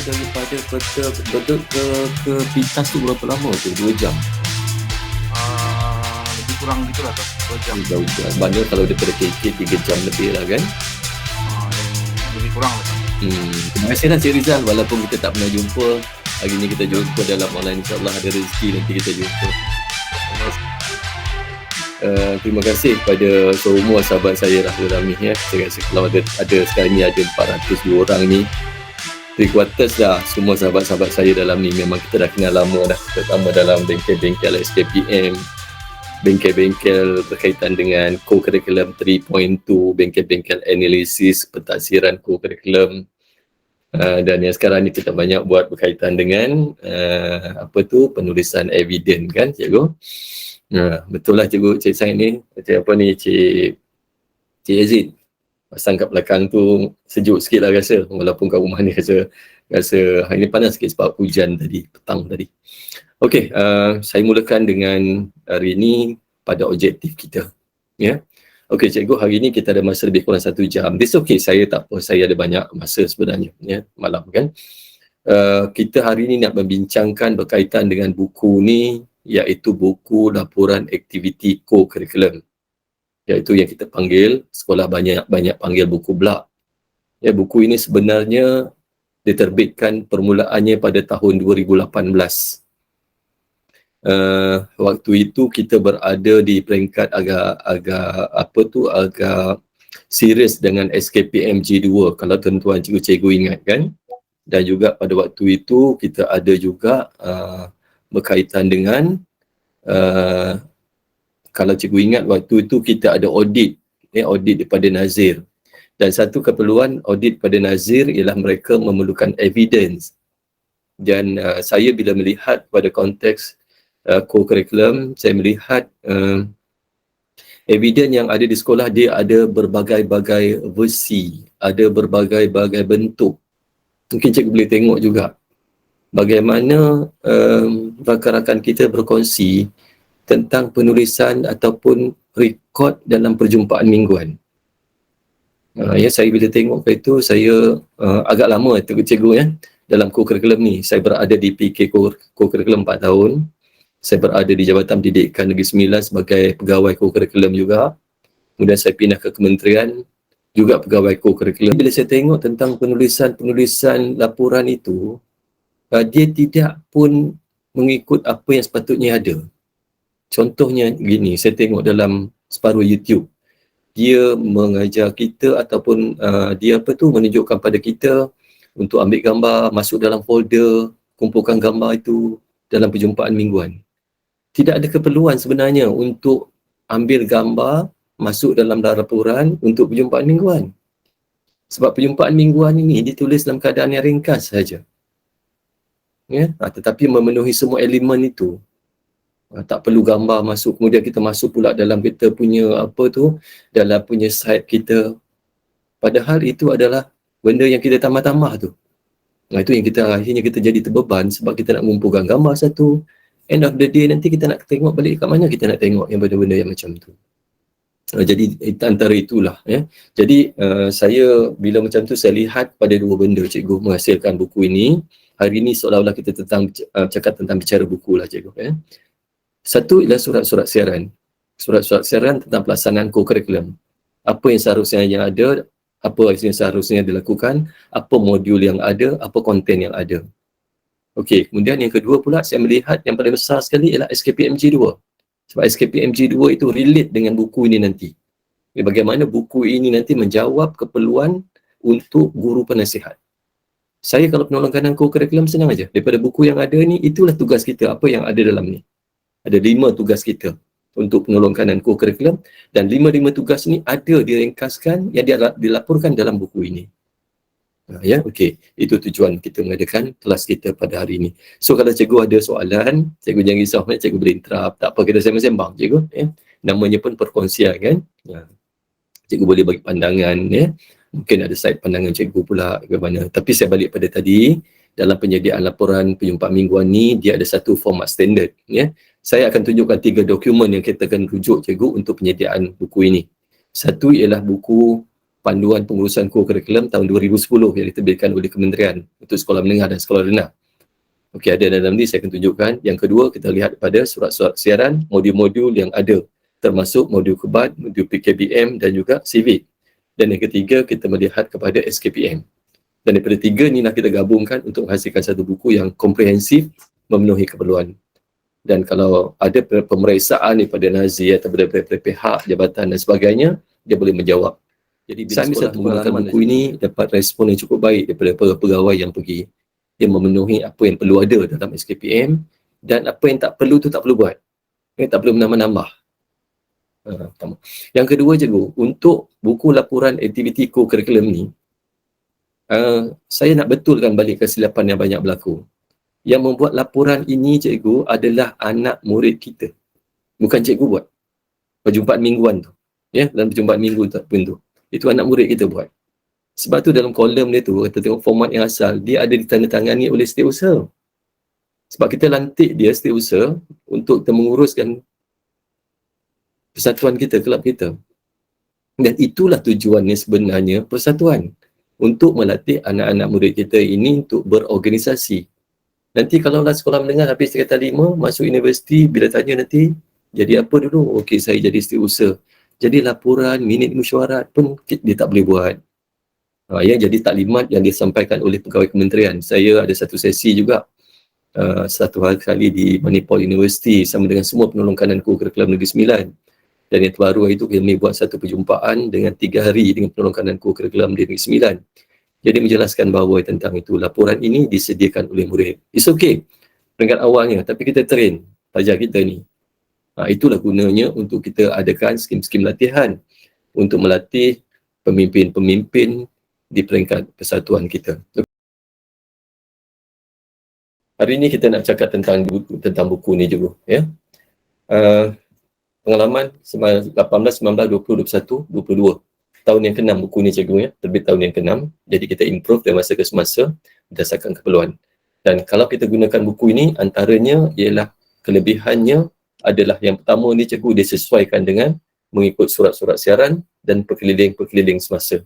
daripada Bedok ke Pintas tu berapa lama tu? 2 jam? Lebih kurang gitulah tu, 2 jam. Jauh. Mana kalau daripada KK 3 jam lebih lah kan? Lebih kurang lah. Terima kasih lah Cik Rizal, walaupun kita tak pernah jumpa. Hari ni kita jumpa dalam online, insyaAllah ada rezeki nanti kita jumpa. Terima kasih kepada semua sahabat saya Rahul Ramih ya. Saya rasa kalau ada sekarang ni ada 402 orang ni, 3/4 dah semua sahabat-sahabat saya dalam ni memang kita dah kenal lama dah, terutama dalam bengkel-bengkel SKPM, bengkel-bengkel berkaitan dengan co-curriculum 3.2, bengkel-bengkel analisis pentadsiran co-curriculum, dan yang sekarang ni kita banyak buat berkaitan dengan penulisan evidence kan cikgu. Betul lah cikgu, Cik Said ni, Cik Aziz pasang kat belakang tu sejuk sikit lah rasa, walaupun kat rumah ni rasa hari ni panas sikit sebab hujan tadi, petang tadi. Okey, saya mulakan dengan hari ni pada objektif kita ya. Okey cikgu, hari ni kita ada masa lebih kurang 1 jam. This okay, saya tak apa, saya ada banyak masa sebenarnya ya, malam kan. Kita hari ni nak membincangkan berkaitan dengan buku ni, iaitu buku laporan aktiviti co-curriculum, iaitu yang kita panggil, sekolah banyak panggil buku BLAK. Ya, buku ini sebenarnya diterbitkan permulaannya pada tahun 2018. Waktu itu kita berada di peringkat agak serius dengan SKPM G2, kalau tuan-tuan cikgu-cikgu ingat kan. Dan juga pada waktu itu kita ada juga berkaitan dengan kalau cikgu ingat waktu itu kita ada audit daripada Nazir, dan satu keperluan audit pada Nazir ialah mereka memerlukan evidence. Dan saya bila melihat pada konteks co-curriculum, saya melihat evidence yang ada di sekolah dia ada berbagai-bagai versi, ada berbagai-bagai bentuk. Mungkin cikgu boleh tengok juga bagaimana rakan-rakan kita berkongsi tentang penulisan ataupun rekod dalam perjumpaan mingguan. Ya, saya bila tengok itu saya agak lama cikgu ya dalam co-curriculum ni. Saya berada di PK co-curriculum 4 tahun. Saya berada di Jabatan Pendidikan Negeri Sembilan sebagai pegawai co-curriculum juga. Kemudian saya pindah ke kementerian, juga pegawai co-curriculum. Bila saya tengok tentang penulisan laporan itu, dia tidak pun mengikut apa yang sepatutnya ada. Contohnya gini, saya tengok dalam separuh YouTube, dia mengajar kita ataupun dia menunjukkan pada kita untuk ambil gambar, masuk dalam folder, kumpulkan gambar itu dalam perjumpaan mingguan. Tidak ada keperluan sebenarnya untuk ambil gambar, masuk dalam laporan untuk perjumpaan mingguan. Sebab perjumpaan mingguan ini ditulis dalam keadaan yang ringkas saja. Ya, tetapi memenuhi semua elemen itu. Tak perlu gambar masuk, kemudian kita masuk pula dalam kita punya dalam punya site kita. Padahal itu adalah benda yang kita tambah-tambah tu. Itu yang akhirnya kita jadi terbeban sebab kita nak mengumpulkan gambar satu. End of the day nanti kita nak tengok balik kat mana kita nak tengok yang benda-benda yang macam tu. Jadi antara itulah ya. Jadi saya bila macam tu saya lihat pada dua benda cikgu menghasilkan buku ini. Hari ini seolah-olah kita cakap tentang bicara buku lah cikgu ya. Satu ialah surat-surat siaran. Surat-surat siaran tentang pelaksanaan co-curriculum. Apa yang seharusnya yang ada, apa yang seharusnya dilakukan, apa modul yang ada, apa konten yang ada. Okey, kemudian yang kedua pula saya melihat yang paling besar sekali ialah SKPM G2. Sebab SKPM G2 itu relate dengan buku ini nanti. Bagaimana buku ini nanti menjawab keperluan untuk guru penasihat. Saya kalau penolong kanan co-curriculum senang aja. Daripada buku yang ada ni, itulah tugas kita, apa yang ada dalam ni. Ada 5 tugas kita untuk penolong kanan co-curriculum, dan 5 tugas ni ada diringkaskan yang dilaporkan dalam buku ini. Ya, okey. Itu tujuan kita mengadakan kelas kita pada hari ini. So kalau cikgu ada soalan, cikgu jangan risau, cikgu boleh interrupt. Tak apa, kita sembang-sembang cikgu. Ya. Namanya pun perkongsian kan. Ya. Cikgu boleh bagi pandangan ya. Mungkin ada side pandangan cikgu pula ke mana. Tapi saya balik pada tadi, dalam penyediaan laporan perjumpaan mingguan ni, dia ada satu format standard. Ya. Saya akan tunjukkan 3 dokumen yang kita akan rujuk cikgu untuk penyediaan buku ini. Satu ialah buku panduan pengurusan kurikulum tahun 2010 yang diterbitkan oleh Kementerian untuk sekolah menengah dan sekolah rendah. Okey, ada dalam ni saya akan tunjukkan. Yang kedua, kita lihat pada surat-surat siaran, modul-modul yang ada, termasuk modul kebat, modul PKBM dan juga civic. Dan yang ketiga, kita melihat kepada SKPM. Dan daripada tiga ni lah kita gabungkan untuk menghasilkan satu buku yang komprehensif, memenuhi keperluan. Dan kalau ada pemeriksaan daripada Nazir atau daripada pihak jabatan dan sebagainya, dia boleh menjawab. Jadi bila sekolah menggunakan buku ini, dapat respon yang cukup baik daripada pegawai yang pergi. Dia memenuhi apa yang perlu ada dalam SKPM, dan apa yang tak perlu tu tak perlu buat. Yang tak perlu menambah-nambah. Yang kedua, cikgu, untuk buku laporan aktiviti co-curriculum ni, saya nak betulkan balik kesilapan yang banyak berlaku. Yang membuat laporan ini, cikgu, adalah anak murid kita. Bukan cikgu buat. Perjumpaan mingguan tu. Ya, dalam perjumpaan minggu pun tu. Itu anak murid kita buat. Sebab tu dalam kolom dia tu, kita tengok format yang asal, dia ada ditandatangani oleh setiausaha. Sebab kita lantik dia setiausaha untuk kita menguruskan persatuan kita, kelab kita. Dan itulah tujuannya sebenarnya persatuan. Untuk melatih anak-anak murid kita ini untuk berorganisasi. Nanti kalau lah sekolah menengah habis tingkatan 5, masuk universiti, bila tanya nanti, jadi apa dulu? Okey, saya jadi setiausaha. Jadi laporan, minit mesyuarat pun dia tak boleh buat. Yang jadi taklimat yang disampaikan oleh pegawai kementerian. Saya ada satu sesi juga, satu hari kali di Manipur University sama dengan semua penolong kanan kurikulum Negeri Sembilan. Dan yang terbaru itu kami buat satu perjumpaan dengan 3 hari dengan penolong kanan kurikulum di Negeri Sembilan. Jadi menjelaskan bahawa tentang itu, laporan ini disediakan oleh murid. It's okay, peringkat awalnya, tapi kita train pelajar kita ni. Itulah gunanya untuk kita adakan skim-skim latihan untuk melatih pemimpin-pemimpin di peringkat persatuan kita. Hari ini kita nak cakap tentang buku ni juga. Ya. Pengalaman 18, 19, 20, 21, 22. Tahun yang ke-6 buku ni cikgu, ya, terbit tahun yang ke-6. Jadi kita improve dari masa ke semasa berdasarkan keperluan. Dan kalau kita gunakan buku ini, antaranya ialah kelebihannya adalah yang pertama ni cikgu, dia sesuaikan dengan mengikut surat-surat siaran dan perkeliling-perkeliling semasa.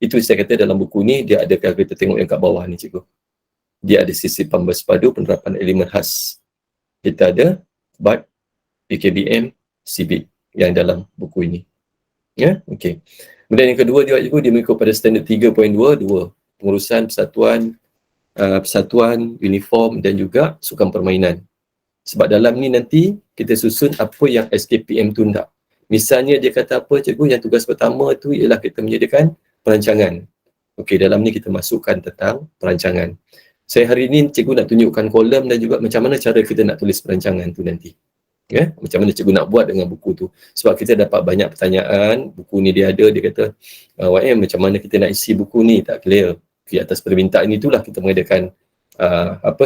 Itu saya kata dalam buku ni dia ada, kalau kita tengok yang kat bawah ni cikgu. Dia ada sisipan bersepadu penerapan elemen khas. Kita ada BAT, PKBM, civic yang dalam buku ini. Ya, okey. Kemudian yang kedua dia mengikut pada standard 3.2, pengurusan persatuan, uniform dan juga sukan permainan. Sebab dalam ni nanti kita susun apa yang SKPM tu nak. Misalnya dia kata apa cikgu, yang tugas pertama tu ialah kita menyediakan perancangan. Okey, dalam ni kita masukkan tentang perancangan. Saya hari ni cikgu nak tunjukkan kolom dan juga macam mana cara kita nak tulis perancangan tu nanti. Ya, macam mana cikgu nak buat dengan buku tu. Sebab kita dapat banyak pertanyaan, buku ni dia ada, dia kata, YM macam mana kita nak isi buku ni, tak clear. Okay, atas permintaan itulah kita mengadakan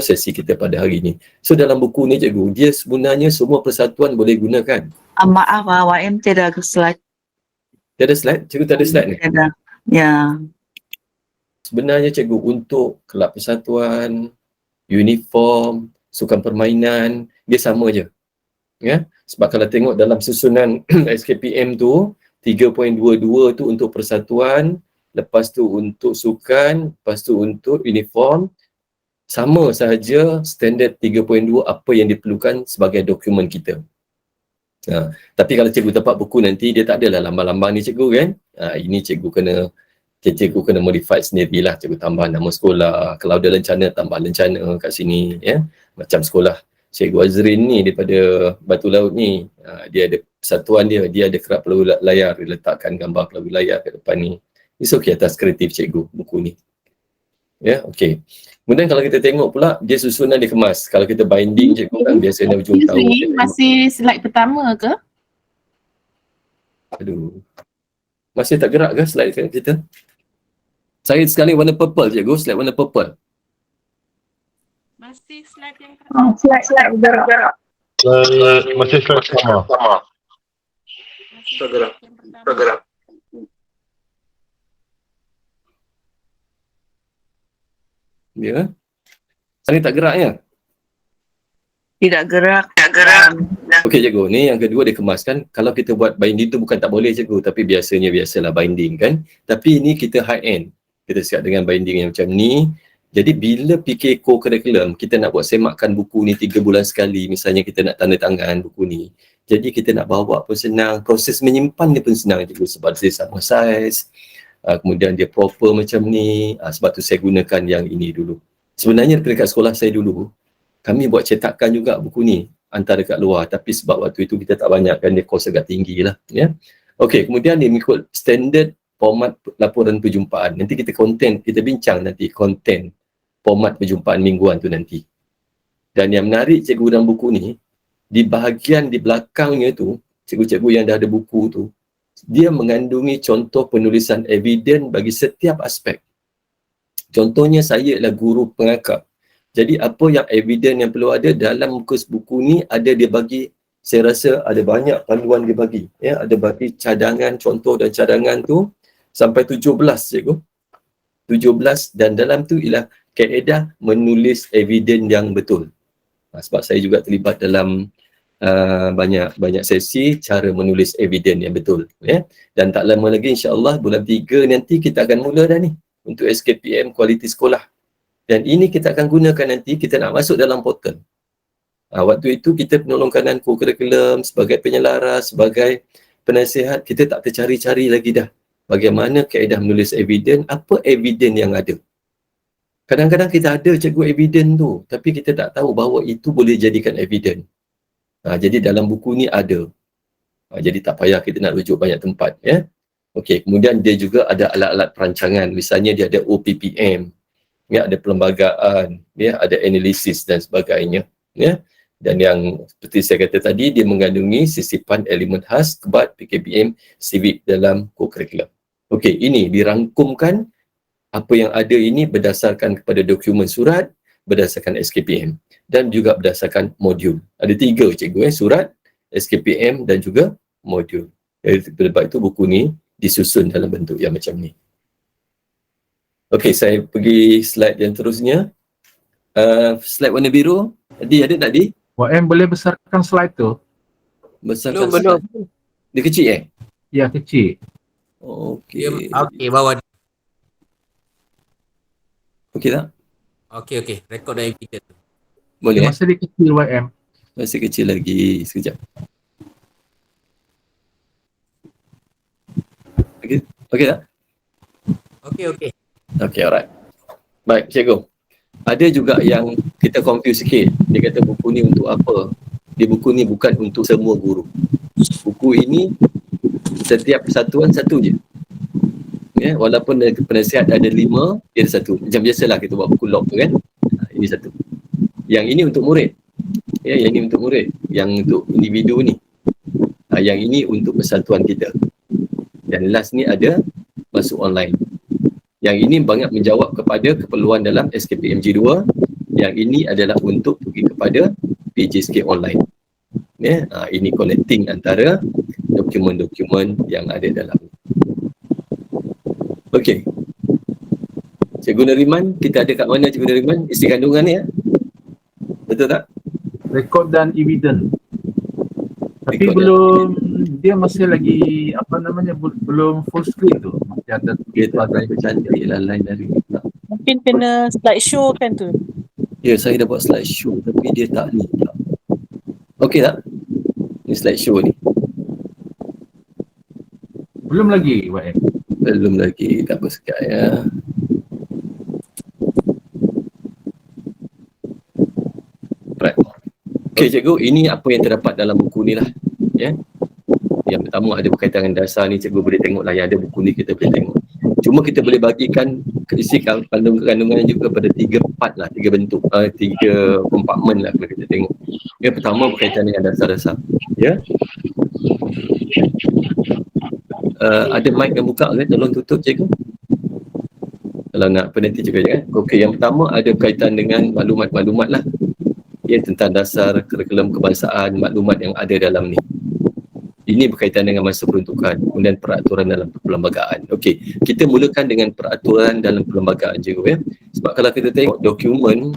sesi kita pada hari ini. So dalam buku ni cikgu, dia sebenarnya semua persatuan boleh gunakan. Maaf, YM tiada slide. Tiada slide? Cikgu tak ada slide ni? Tiada. Ya. Sebenarnya cikgu, untuk kelab persatuan, uniform, sukan permainan, dia sama je. Ya, sebab kalau tengok dalam susunan SKPM tu, 3.22 tu untuk persatuan, lepas tu untuk sukan, lepas tu untuk uniform, sama sahaja standard 3.2 apa yang diperlukan sebagai dokumen kita. Tapi kalau cikgu dapat buku nanti, dia tak adalah lambang-lambang ni cikgu kan. Ini cikgu kena modify sendirilah, cikgu tambah nama sekolah, kalau ada lencana tambah lencana kat sini, ya. Macam sekolah Cikgu Azrin ni daripada Batu Laut ni, dia ada persatuan dia ada kerap pelabu layar, dia letakkan gambar pelabu layar kat depan ni. It's okay atas kreatif cikgu buku ni. Ya, okey. Kemudian kalau kita tengok pula, dia susunan dia kemas. Kalau kita binding cikgu kan biasanya hujung tahun. Masih slide pertama ke? Aduh. Masih tak gerak ke slide kita? Saya sekali warna purple cikgu, slide warna purple. Masih slide yang pertama. Slide bergerak. Masih slide sama. Bergerak. Ya. Ini tak gerak ya? Tidak gerak. Okey cikgu, ni yang kedua dia kemaskan. Kalau kita buat binding tu bukan tak boleh cikgu, tapi biasalah binding kan. Tapi ini kita high end. Kita siap dengan binding yang macam ni. Jadi bila fikir co-curriculum, kita nak buat semakkan buku ni 3 bulan sekali, misalnya kita nak tanda tangan buku ni. Jadi kita nak bawa pun senang, proses menyimpan dia pun senang cikgu sebab dia sama saiz. Kemudian dia proper macam ni, sebab tu saya gunakan yang ini dulu. Sebenarnya dekat sekolah saya dulu, kami buat cetakan juga buku ni, hantar dekat luar, tapi sebab waktu itu kita tak banyak kan, dia kos agak tinggi lah. Ya. Okey, kemudian dia mengikut standard format laporan perjumpaan. Nanti kita bincang nanti konten format perjumpaan mingguan tu nanti. Dan yang menarik cikgu dalam buku ni, di bahagian di belakangnya tu, cikgu-cikgu yang dah ada buku tu, dia mengandungi contoh penulisan eviden bagi setiap aspek. Contohnya saya adalah guru pengakap. Jadi apa yang eviden yang perlu ada dalam muka buku ni ada dia bagi, saya rasa ada banyak panduan dia bagi. Ya, ada bagi cadangan, contoh dan cadangan tu sampai 17 cikgu. 17 dan dalam tu ialah kaedah menulis eviden yang betul. Sebab saya juga terlibat dalam banyak sesi cara menulis eviden yang betul. Ya. Dan tak lama lagi insya-Allah bulan 3 nanti kita akan mula dah ni untuk SKPM kualiti sekolah. Dan ini kita akan gunakan nanti, kita nak masuk dalam portal. Waktu itu kita penolong kanan co-curriculum sebagai penyelaras, sebagai penasihat, kita tak tercari-cari lagi dah. Bagaimana kaedah menulis eviden, apa eviden yang ada. Kadang-kadang kita ada cikgu eviden tu, tapi kita tak tahu bahawa itu boleh jadikan eviden. Jadi dalam buku ni ada. Jadi tak payah kita nak rujuk banyak tempat. Ya. Okey, kemudian dia juga ada alat-alat perancangan. Misalnya dia ada OPPM. Ya, ada perlembagaan, ya, ada analisis dan sebagainya. Ya. Dan yang seperti saya kata tadi, dia mengandungi sisipan elemen khas, kebat, PKPM, civic dalam co-curriculum. Okey, ini dirangkumkan apa yang ada ini berdasarkan kepada dokumen surat, berdasarkan SKPM dan juga berdasarkan modul. Ada 3 cikgu, surat, SKPM dan juga modul. Jadi sebab itu buku ni disusun dalam bentuk yang macam ni. Okey, saya pergi slide yang terusnya. Slide warna biru. Tadi ada tak di? YM boleh besarkan slide tu? Besarkan Belum. slide. Dia kecil Ya, kecil. Okey. Okey, bawah. Okey tak? Okey. Rekod dan evidence. Boleh Masa dia kecil YM. Masih kecil lagi. Sekejap. Okey tak? Okey. Okey, alright. Baik, cikgu. Ada juga yang kita confuse sikit. Dia kata buku ni untuk apa? Buku ni bukan untuk semua guru. Buku ini setiap satuan satu je. Ya, walaupun penasihat ada 5, dia ada 1. Macam biasalah kita buat buku log tu kan. Ini 1. Yang ini untuk murid. Ya, yang ini untuk murid. Yang untuk individu ni. Yang ini untuk persatuan kita. Dan last ni ada masuk online. Yang ini banyak menjawab kepada keperluan dalam SKPMG 2. Yang ini adalah untuk pergi kepada PJSK online. Ya, ini connecting antara dokumen-dokumen yang ada dalam. Okey. Cikgu Neriman, kita ada kat mana Cikgu Neriman? Isi kandungan ni ya? Betul tak? Rekod dan evidence. Tapi Rekod belum, dia masih lagi belum full screen tu. Masih ada Dia tak berapa cantik lah line dari ni pula. Mungkin kena slideshow kan tu. Ya, saya dah buat slideshow tapi dia tak ni pula. Okey tak? Ni slideshow ni. Belum lagi YM. Belum lagi, tak apa sekejap ya. Right. Okey cikgu, ini apa yang terdapat dalam buku ni lah. Ya. Yang pertama ada berkaitan dengan dasar ni, cikgu boleh tengok lah yang ada buku ni kita boleh tengok. Cuma kita boleh bagikan isi kandungan juga pada 3 part lah, 3 bentuk, 3 kompartmen lah kalau kita tengok. Yang pertama berkaitan dengan dasar-dasar. Ya. Ada mic yang buka kan? Tolong tutup cikgu. Kalau nak penanti juga kan. Okey, yang pertama ada berkaitan dengan maklumat-maklumat lah. Ya, tentang dasar kurikulum kebangsaan, maklumat yang ada dalam ni. Ini berkaitan dengan masa peruntukan, kemudian peraturan dalam perlembagaan. Okey, kita mulakan dengan peraturan dalam perlembagaan cikgu ya. Sebab kalau kita tengok dokumen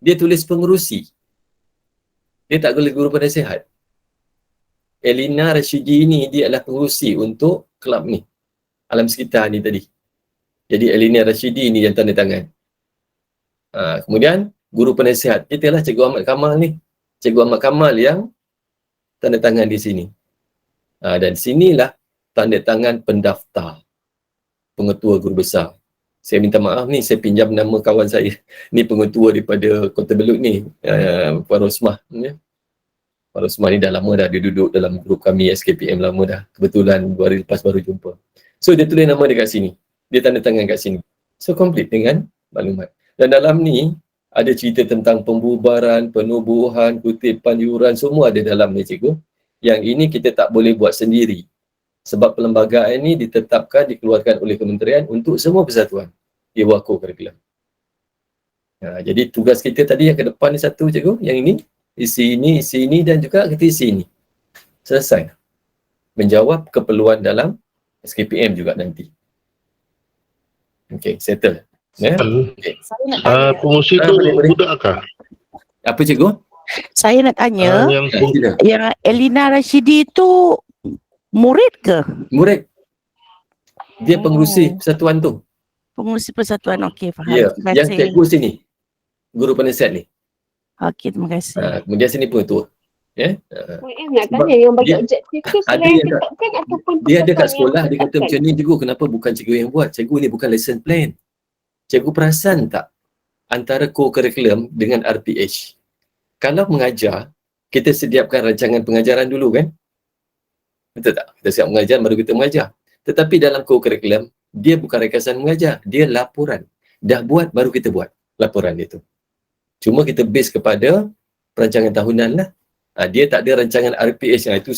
Dia tulis pengerusi. Dia tak boleh guru penasihat. Elina Rashidi ni dia adalah pengerusi untuk kelab ni. Alam sekitar ni tadi. Jadi Elina Rashidi ni yang tanda tangan. Kemudian guru penasihat kita lah Cikgu Ahmad Kamal ni. Cikgu Ahmad Kamal yang tanda tangan di sini. Dan sinilah tanda tangan pendaftar pengetua guru besar. Saya minta maaf ni, saya pinjam nama kawan saya. Ni pengetua daripada Kota Belud ni, Puan Rosmah. Ya. Puan Rosmah ni dah lama dah, dia duduk dalam grup kami SKPM lama dah. Kebetulan 2 hari lepas baru jumpa. So dia tulis nama dia kat sini. Dia tanda tangan kat sini. So complete dengan maklumat. Dan dalam ni, ada cerita tentang pembubaran, penubuhan, kutipan, yuran, semua ada dalam ni cikgu. Yang ini kita tak boleh buat sendiri. Sebab perlembagaan ini ditetapkan, dikeluarkan oleh kementerian untuk semua persatuan di bawah kurikulum. Jadi tugas kita tadi yang ke depan ni satu cikgu, yang ini, isi ini dan juga kita isi ini. Selesai. Menjawab keperluan dalam SKPM juga nanti. Okey, settle. Ya? Okay. Pengurusi tu boleh. budak kah? Apa cikgu? Saya nak tanya, yang Elina Rashidi tu murid ke? Murid. Dia pengerusi persatuan tu. Pengurusi persatuan. Okey, faham. Ya, Terima yang kasih. cikgu sini. Guru penasihat ni. Okey, terima kasih. Kemudian sini pengetua. Ya. Nak tanya yang bagi dia- objektif tu ada sekolah yang yang kat- tetapkan ataupun Dia ada kat persatuan sekolah, yang dia kata tetapkan? macam ni, cikgu kenapa bukan cikgu yang buat? Cikgu ni bukan lesson plan. Cikgu perasan tak antara co-curriculum dengan RPH? Kalau mengajar, kita sediakan rancangan pengajaran dulu kan? Betul tak? Kita siap mengajar, baru kita mengajar. Tetapi dalam co-curriculum, dia bukan rekasan mengajar, dia laporan. Dah buat, baru kita buat laporan dia tu. Cuma kita base kepada perancangan tahunan lah. Dia tak ada rancangan RPH. Yang itu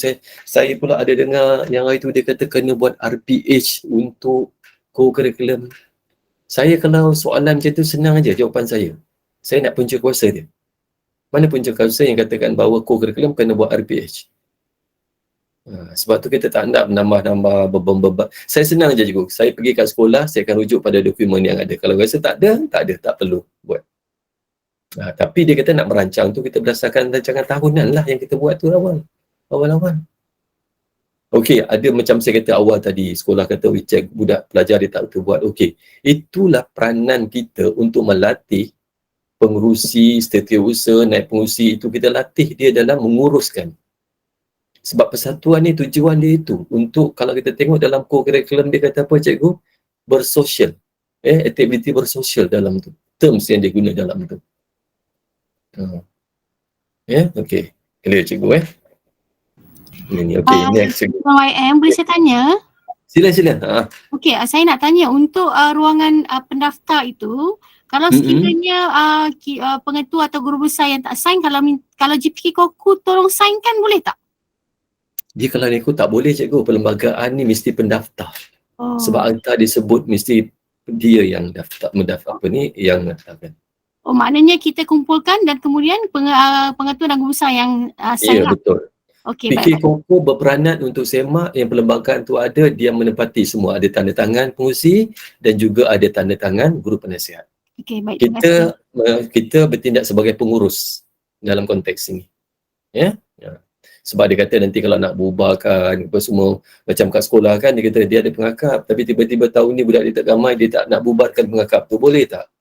saya pula ada dengar yang hari tu dia kata kena buat RPH untuk co-curriculum. Saya kalau soalan macam tu senang aja jawapan saya. Saya nak punca kuasa dia. Mana punca kuasa yang katakan bahawa co-curriculum kena buat RPH? Sebab tu kita tak nak menambah-nambah beban-beban. Saya senang je cikgu. Saya pergi kat sekolah, saya akan rujuk pada dokumen yang ada. Kalau rasa tak ada, tak perlu buat. Tapi dia kata nak merancang tu kita berdasarkan rancangan tahunan lah yang kita buat tu awal-awal. Okey, ada macam saya kata awal tadi, sekolah kata cek budak pelajar dia tak betul buat. Okey, itulah peranan kita untuk melatih pengurusi, setiausaha, naib pengurusi itu kita latih dia dalam menguruskan. Sebab persatuan ni tujuan dia itu untuk, kalau kita tengok dalam co-curriculum dia kata apa cikgu? Bersosial. Aktiviti bersosial dalam tu. Terms yang dia guna dalam tu. Okey. Clear cikgu Ini okey, next cikgu. YM, boleh saya tanya? Sila. Okey, saya nak tanya untuk ruangan pendaftar itu, kalau sekiranya pengetua atau guru besar yang tak sign, kalau GPK Koku tolong sign kan boleh tak? Dia kalau ni aku tak boleh cikgu, perlembagaan ni mesti pendaftar. Oh. Sebab akta disebut mesti dia yang mendaftar yang mendaftarkan. Oh, maknanya kita kumpulkan dan kemudian pengetua dan guru besar yang sign Ya, lah. betul. Okey, PK baik. Koko berperanan untuk semak yang perlembagaan tu ada, dia menepati semua. Ada tanda tangan pengurusi dan juga ada tanda tangan guru penasihat. Okey, baik. Terima kasih. Kita bertindak sebagai pengurus dalam konteks ini. Ya? Sebab dia kata nanti kalau nak bubarkan apa semua, macam kat sekolah kan dia kata dia ada pengakap, tapi tiba-tiba tahun ni budak dia tak ramai, dia tak nak bubarkan pengakap tu, boleh tak?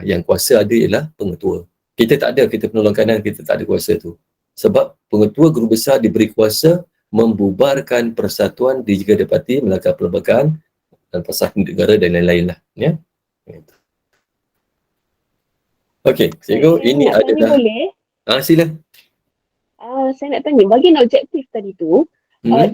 Yang kuasa ada ialah pengetua. Kita tak ada, kita penolong kanan, kita tak ada kuasa tu. Sebab pengetua guru besar diberi kuasa membubarkan persatuan jika dapati melanggar perlembagaan dan pasal negara dan lain-lain lah. Ya? Okey, cikgu, ini adalah... Boleh? Sila. Saya nak tanya, bahagian objektif tadi tu,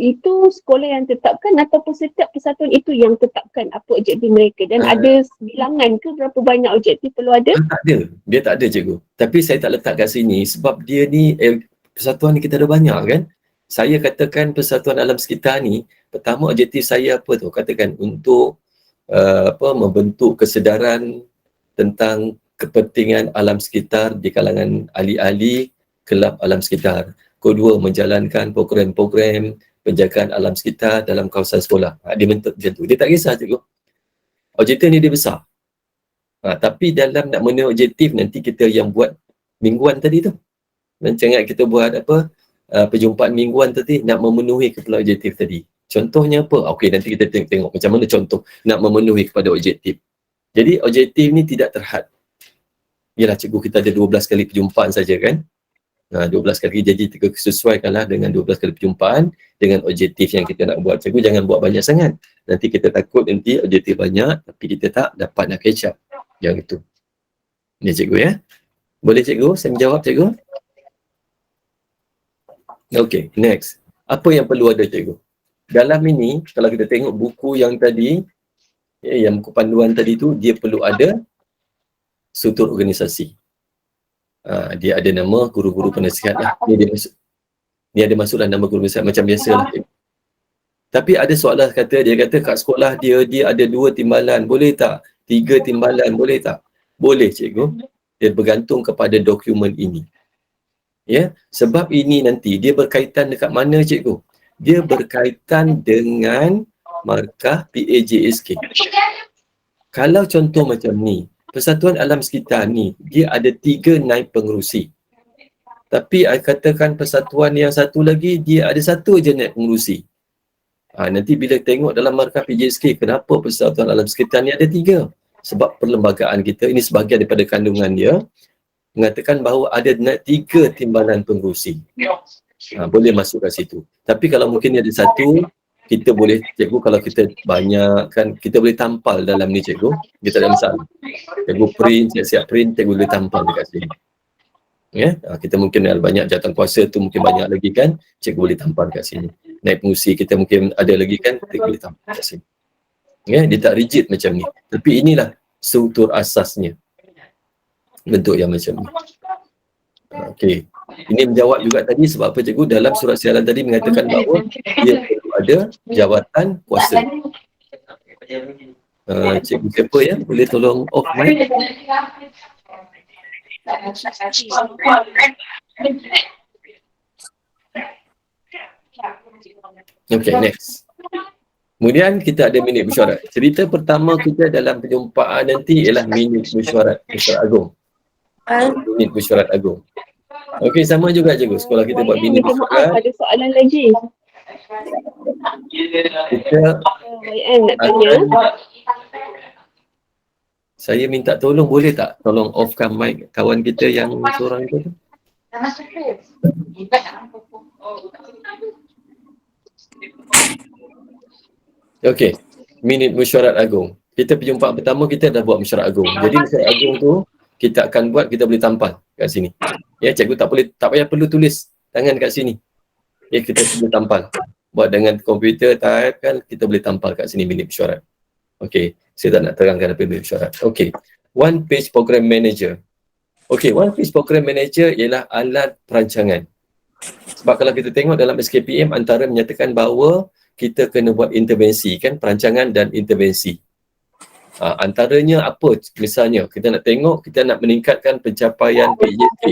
itu sekolah yang tetapkan ataupun setiap persatuan itu yang tetapkan apa objektif mereka, dan ada bilangan ke berapa banyak objektif perlu ada? Tak ada, dia tak ada cikgu. Tapi saya tak letak kat sini sebab dia ni, persatuan ni kita ada banyak kan. Saya katakan persatuan alam sekitar ni, pertama objektif saya apa tu? Katakan untuk membentuk kesedaran tentang kepentingan alam sekitar di kalangan ahli-ahli kelab alam sekitar. Kedua, menjalankan program-program penjagaan alam sekitar dalam kawasan sekolah. Dia bentuk macam tu. Dia tak kisah cikgu. Objektif ni dia besar. Tapi dalam nak memenuhi objektif nanti kita yang buat mingguan tadi tu. Macam ingat kita buat apa, perjumpaan mingguan tadi nak memenuhi kepada objektif tadi. Contohnya apa? Okey, nanti kita tengok macam mana contoh nak memenuhi kepada objektif. Jadi objektif ni tidak terhad. Yalah cikgu kita ada 12 kali perjumpaan saja kan. 12 kali, jadi kita sesuaikanlah dengan 12 kali perjumpaan dengan objektif yang kita nak buat. Cikgu jangan buat banyak sangat. Nanti kita takut nanti objektif banyak tapi kita tak dapat nak catch up. Yang itu. Ni cikgu ya. Boleh cikgu? Saya menjawab cikgu? Okey, next. Apa yang perlu ada cikgu? Dalam ini, kalau kita tengok buku yang tadi, yang buku panduan tadi tu, dia perlu ada struktur organisasi. Dia ada nama guru-guru penasihat lah. Dia ada masuklah nama guru penasihat macam biasa lah. Tapi ada soalan dia kata kat sekolah dia ada 2 timbalan, boleh tak? 3 timbalan, boleh tak? Boleh cikgu. Dia bergantung kepada dokumen ini. Ya, sebab ini nanti dia berkaitan dekat mana cikgu? Dia berkaitan dengan markah PAJSK. Kalau contoh macam ni, Persatuan Alam Sekitar ni, dia ada 3 naib pengerusi. Tapi katakan persatuan yang satu lagi, dia ada 1 je naib pengerusi. Nanti bila tengok dalam markah PJSK, kenapa Persatuan Alam Sekitar ni ada 3? Sebab perlembagaan kita, ini sebahagian daripada kandungan dia, mengatakan bahawa ada 3 timbalan pengerusi. Boleh masuk kat situ. Tapi kalau mungkin ada 1, kita boleh, cikgu kalau kita banyak kan, kita boleh tampal dalam ni cikgu. Kita ada masalah. Cikgu print, siap-siap print, cikgu boleh tampal dekat sini. Ya, kita mungkin banyak jawatan kuasa tu mungkin banyak lagi kan, cikgu boleh tampal kat sini. Naib pengurusi kita mungkin ada lagi kan, cikgu boleh tampal kat sini. Ya, dia tak rigid macam ni. Tapi inilah struktur asasnya. Bentuk yang macam ni. Okey. Ini menjawab juga tadi sebab apa cikgu, dalam surat siaran tadi mengatakan bahawa dia perlu ada jawatan kuasa. Cikgu siapa ya? Boleh tolong off mic? Okay, next. Kemudian kita ada minit mesyuarat. Cerita pertama kita dalam perjumpaan nanti ialah minit mesyuarat agung. Minit mesyuarat agung. Okey, sama juga cikgu. Sekolah kita buat minit mesyuarat. Ada soalan lagi. Kita nak tanya. Saya minta tolong, boleh tak? Tolong offkan mic kawan kita yang seorang itu. Okey, minit mesyuarat agung. Kita perjumpaan pertama kita dah buat mesyuarat agung. Jadi mesyuarat agung tu kita akan buat, kita boleh tampal kat sini. Ya, cikgu tak payah perlu tulis tangan kat sini. Ya, kita boleh tampal. Buat dengan komputer, type kan, kita boleh tampal kat sini minit mesyuarat. Okey, saya tak nak terangkan apa minit mesyuarat. Okey, One Page Program Manager. Okey, One Page Program Manager ialah alat perancangan. Sebab kalau kita tengok dalam SKPM antara menyatakan bahawa kita kena buat intervensi kan, perancangan dan intervensi. Antaranya apa? Misalnya kita nak tengok, kita nak meningkatkan pencapaian PJSK.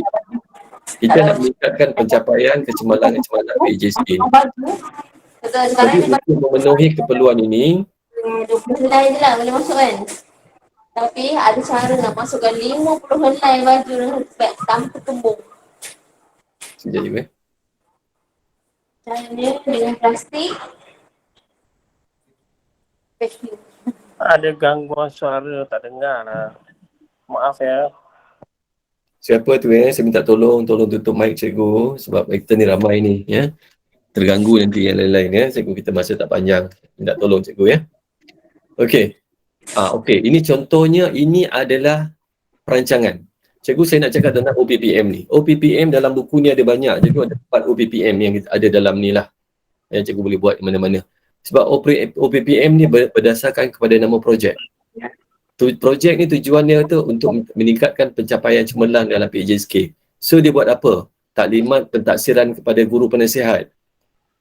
Kita nak meningkatkan pencapaian kecemaran PJSK. Jadi untuk memenuhi keperluan ini, 20 helai je lah boleh masuk kan. Tapi ada cara nak masukkan 50 helai baju dengan beg tanpa kembung. sekejap juga. Caranya dengan plastik. Vacuum. Ada gangguan suara, tak dengar lah. Maaf ya. Siapa tu saya minta tolong tutup mic cikgu sebab kita ni ramai ni ya. Terganggu nanti yang lain-lain ya. Cikgu kita masa tak panjang. Minta tolong cikgu ya. Okey. Okey, ini contohnya, ini adalah perancangan. Cikgu saya nak cakap tentang OPPM ni. OPPM dalam buku ni ada banyak. Cikgu ada 4 OPPM yang ada dalam ni lah. Yang cikgu boleh buat mana-mana. Sebab OPPM ni berdasarkan kepada nama projek. Projek ni tujuannya tu untuk meningkatkan pencapaian cemerlang dalam PJSK. So dia buat apa? Taklimat pentaksiran kepada guru penasihat,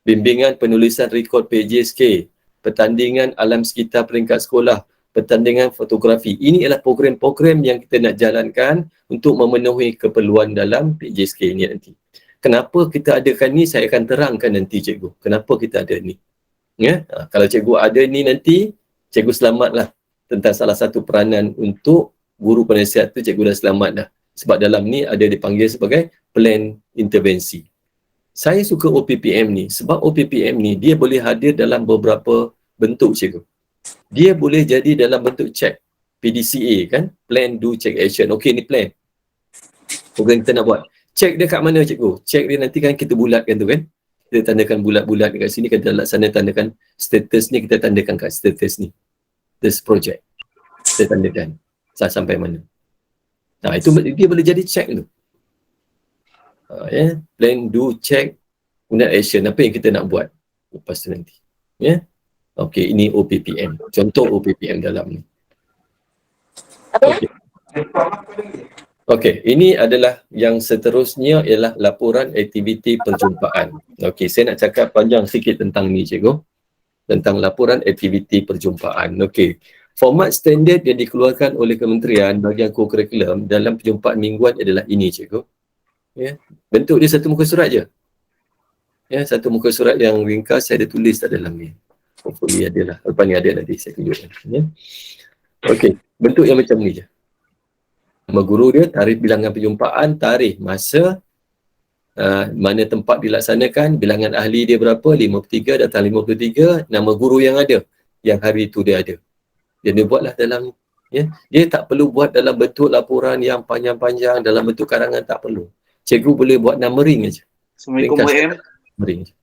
bimbingan penulisan rekod PJSK, pertandingan alam sekitar peringkat sekolah, pertandingan fotografi. Ini adalah program-program yang kita nak jalankan untuk memenuhi keperluan dalam PJSK ni nanti. Kenapa kita adakan ni, saya akan terangkan nanti cikgu. Kenapa kita ada ni. Ya? Kalau cikgu ada ni nanti, cikgu selamatlah tentang salah satu peranan untuk guru penasihat tu cikgu dah selamat dah. Sebab dalam ni ada dipanggil sebagai plan intervensi. Saya suka OPPM ni sebab OPPM ni dia boleh hadir dalam beberapa bentuk cikgu. Dia boleh jadi dalam bentuk check. PDCA kan, plan do check action. Okey, ni plan. Program kita nak buat. Check dia kat mana cikgu? Check dia nanti kan kita bulatkan tu kan. Kita tandakan bulat-bulat dekat sini, kita laksana tandakan status ni, kita tandakan kat status ni. This project. Kita tandakan. Sampai mana. Nah, itu dia boleh jadi check tu. Plan do check kemudian action. Apa yang kita nak buat lepas tu nanti. Okey, ini OPPM. Contoh OPPM dalam ni. Okey, ini adalah yang seterusnya ialah laporan aktiviti perjumpaan. Okey, saya nak cakap panjang sikit tentang ni cikgu. Tentang laporan aktiviti perjumpaan. Okey. Format standard yang dikeluarkan oleh Kementerian bahagian co-curriculum dalam perjumpaan mingguan adalah ini cikgu. Bentuk dia satu muka surat je. Satu muka surat yang ringkas, saya ada tulis tak dalam ni. Hopefully ada lah. Lepas ni ada nanti saya tunjukkan. Okey, bentuk yang macam ni je. Nama guru dia, tarikh bilangan perjumpaan, tarikh masa, mana tempat dilaksanakan, bilangan ahli dia berapa, 53, datang 53, nama guru yang ada, yang hari tu dia ada. Dia buatlah dalam, dia tak perlu buat dalam bentuk laporan yang panjang-panjang, dalam bentuk karangan tak perlu. Cikgu boleh buat numbering aja. Assalamualaikum WM. Numbering aja.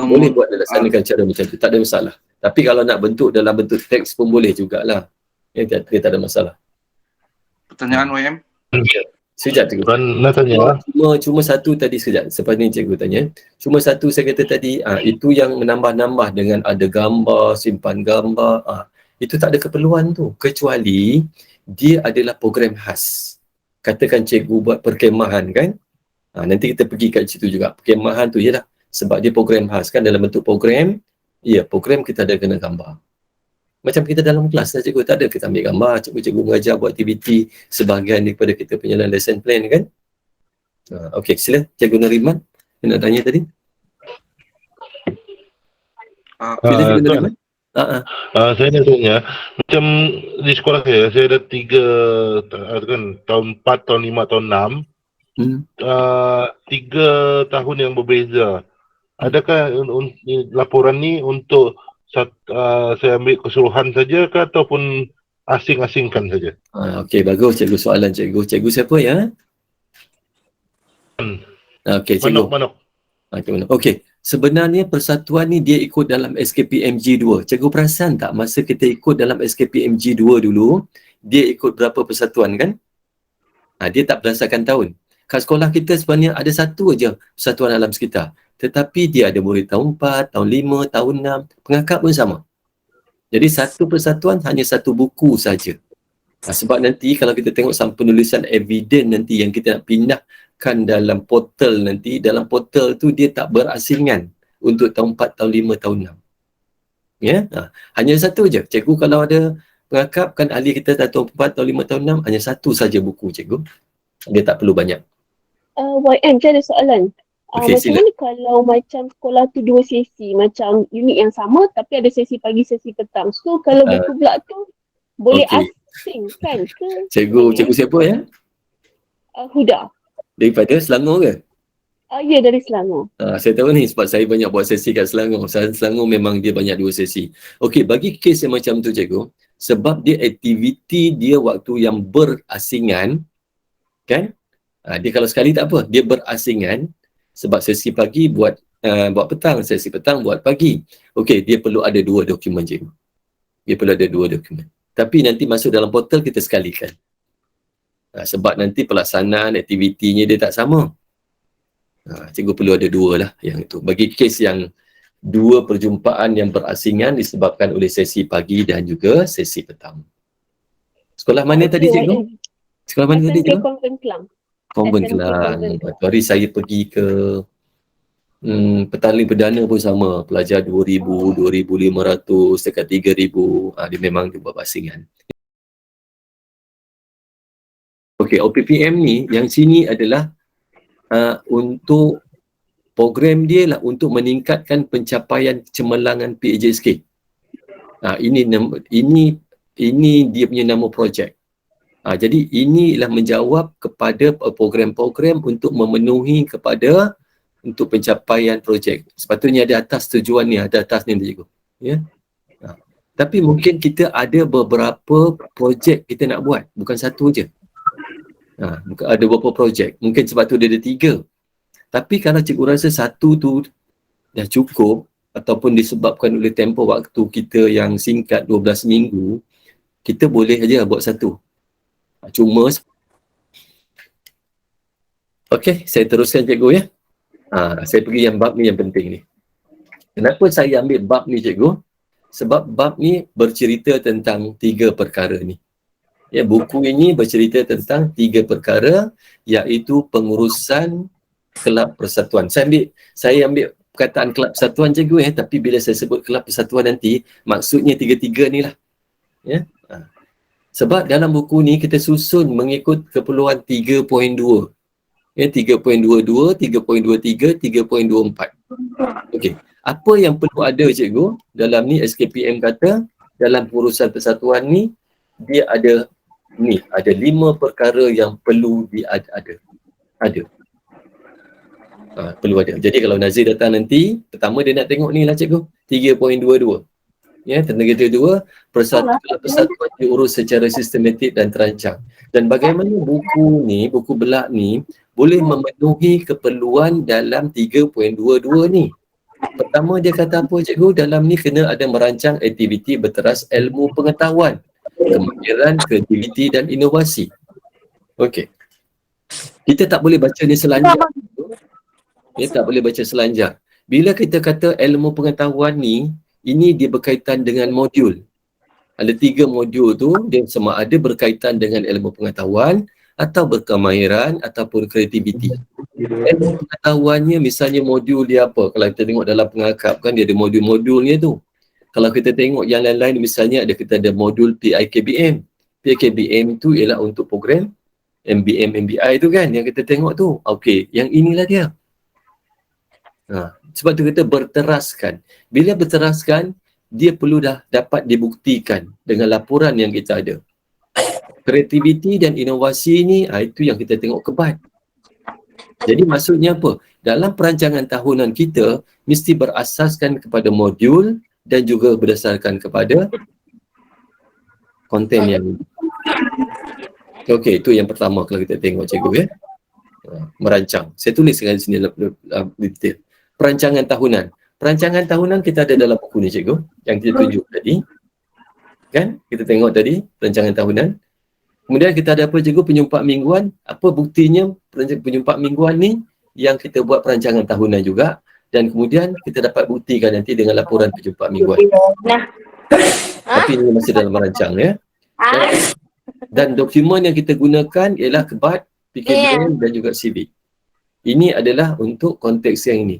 Boleh buat dilaksanakan cara macam tu, tak ada masalah. Tapi kalau nak bentuk dalam bentuk teks pun boleh jugalah. Dia tak ada masalah. Pertanyaan WM. Sekejap cikgu. Nak tanya. Cuma satu tadi sekejap. Selepas ni cikgu tanya. Cuma satu saya kata tadi, itu yang menambah-nambah dengan ada gambar, simpan gambar. Itu tak ada keperluan tu. Kecuali dia adalah program khas. Katakan cikgu buat perkemahan kan. Nanti kita pergi kat situ juga. Perkemahan tu ialah sebab dia program khas kan, dalam bentuk program. Ya, program kita ada kena gambar. Macam kita dalam kelas lah cikgu, tak ada kita ambil gambar, cikgu mengajar buat aktiviti sebahagian daripada kita penyelenggaraan lesson plan kan. Okey, sila cikgu Nariman nak tanya tadi. Bila cikgu Nariman? Saya nak tanya, macam di sekolah saya ada 3 kan, tahun 4, tahun 5, tahun 6. 3 tahun yang berbeza. Adakah laporan ni untuk saya ambil keseluruhan saja ke ataupun asing-asingkan saja? Okey, bagus cikgu soalan cikgu. Cikgu siapa ya? Okey, cikgu. Manok. Okey, sebenarnya persatuan ni dia ikut dalam SKPMG 2. Cikgu perasan tak masa kita ikut dalam SKPMG 2 dulu, dia ikut berapa persatuan kan? Dia tak berdasarkan tahun. Kat sekolah kita sebenarnya ada satu aja persatuan alam sekitar. Tetapi dia ada murid tahun 4, tahun 5, tahun 6, pengakap pun sama. Jadi satu persatuan hanya satu buku saja. Sebab nanti kalau kita tengok sampai penulisan eviden nanti yang kita nak pindahkan dalam portal nanti, dalam portal tu dia tak berasingan untuk tahun 4, tahun 5, tahun 6. Hanya satu je. Cikgu kalau ada pengakap kan ahli kita tahun 4, tahun 5, tahun 6, hanya satu saja buku cikgu. Dia tak perlu banyak. YM, saya ada soalan. Okay, macam mana kalau macam sekolah tu 2 sesi, macam unit yang sama tapi ada sesi pagi, sesi petang. So kalau buku pula tu boleh asing kan ke? Cikgu siapa ya? Huda. Daripada Selangor ke? Ya, dari Selangor. Saya tahu ni sebab saya banyak buat sesi kat Selangor. Selangor memang dia banyak 2 sesi. Okey, bagi kes yang macam tu cikgu, sebab dia aktiviti dia waktu yang berasingan kan? Dia kalau sekali tak apa, dia berasingan. Sebab sesi pagi buat petang, sesi petang buat pagi. Okey, dia perlu ada 2 dokumen cikgu. Dia perlu ada 2 dokumen. Tapi nanti masuk dalam portal kita sekalikan. Sebab nanti pelaksanaan aktivitinya dia tak sama. Cikgu perlu ada 2 lah yang itu. Bagi kes yang 2 perjumpaan yang berasingan disebabkan oleh sesi pagi dan juga sesi petang. Sekolah mana tadi cikgu? Sekolah mana tadi cikgu? Konvent Kelang. Konvent Kelang. Hari saya pergi ke petaling perdana pun sama. Pelajar 2,000, 2,500, dekat 3,000. Dia memang dia buat basingan. Okey, OPPM ni yang sini adalah untuk program dia lah untuk meningkatkan pencapaian cemerlangan PAJSK. Ini dia punya nama projek. Jadi inilah menjawab kepada program-program untuk memenuhi kepada untuk pencapaian projek. Sepatutnya ada atas tujuan ni, ada atas ni cikgu. Ya. Tapi mungkin kita ada beberapa projek kita nak buat, bukan satu je. Ada beberapa projek, mungkin sebab tu dia ada 3. Tapi kalau cikgu rasa satu tu dah cukup ataupun disebabkan oleh tempoh waktu kita yang singkat 12 minggu, kita boleh aja buat satu. Cuma okey, saya teruskan cikgu ya. Saya pergi yang bab ni yang penting ni. Kenapa saya ambil bab ni cikgu? Sebab bab ni bercerita tentang 3 perkara ni. Ya, buku ini bercerita tentang 3 perkara, iaitu pengurusan kelab persatuan. Saya ambil perkataan kelab persatuan cikgu tapi bila saya sebut kelab persatuan nanti, maksudnya 3 ni lah. Ya. Sebab dalam buku ni kita susun mengikut keperluan 3.2. Ya, 3.22, 3.23, 3.24. Okey. Apa yang perlu ada cikgu dalam ni, SKPM kata dalam pengurusan persatuan ni dia ada 5 perkara yang perlu ada. Perlu ada. Jadi kalau Nazir datang nanti, pertama dia nak tengok ni lah cikgu, 3.22. Ya, tentang kita dua, persatuan diurus secara sistematik dan terancang. Dan bagaimana buku belak ni boleh memenuhi keperluan dalam 3.22 ni. Pertama dia kata apa cikgu? Dalam ni kena ada merancang aktiviti berteras ilmu pengetahuan, kemahiran, kreativiti dan inovasi. Okey. Kita tak boleh baca ni selanjar. Tak boleh baca selanjar. Bila kita kata ilmu pengetahuan ni, ini dia berkaitan dengan modul. Ada 3 modul tu, dia sama ada berkaitan dengan ilmu pengetahuan atau berkemahiran ataupun kreativiti. Ilmu pengetahuannya misalnya modul dia apa? Kalau kita tengok dalam pengakap kan dia ada modul-modulnya tu. Kalau kita tengok yang lain-lain misalnya kita ada modul PIKBM. PIKBM tu ialah untuk program MBM, MBI tu kan yang kita tengok tu. Okey, yang inilah dia. Sebab tu kita berteraskan. Bila berteraskan, dia perlu dah dapat dibuktikan dengan laporan yang kita ada. Kreativiti dan inovasi ni, itu yang kita tengok kebat. Jadi maksudnya apa? Dalam perancangan tahunan kita, mesti berasaskan kepada modul dan juga berdasarkan kepada konten yang ini. Okey, itu yang pertama kalau kita tengok cikgu ya. Merancang. Saya tuliskan di sini detail. Perancangan tahunan. Perancangan tahunan kita ada dalam buku ni cikgu, yang kita tunjuk tadi. Kan? Kita tengok tadi, perancangan tahunan. Kemudian kita ada apa cikgu? Penyumpak mingguan. Apa buktinya penyumpak mingguan ni? Yang kita buat perancangan tahunan juga. Dan kemudian kita dapat buktikan nanti dengan laporan penyumpak mingguan. Tapi ini masih dalam merancang ya. Dan dokumen yang kita gunakan ialah kebat, PKBM dan juga CV. Ini adalah untuk konteks yang ini.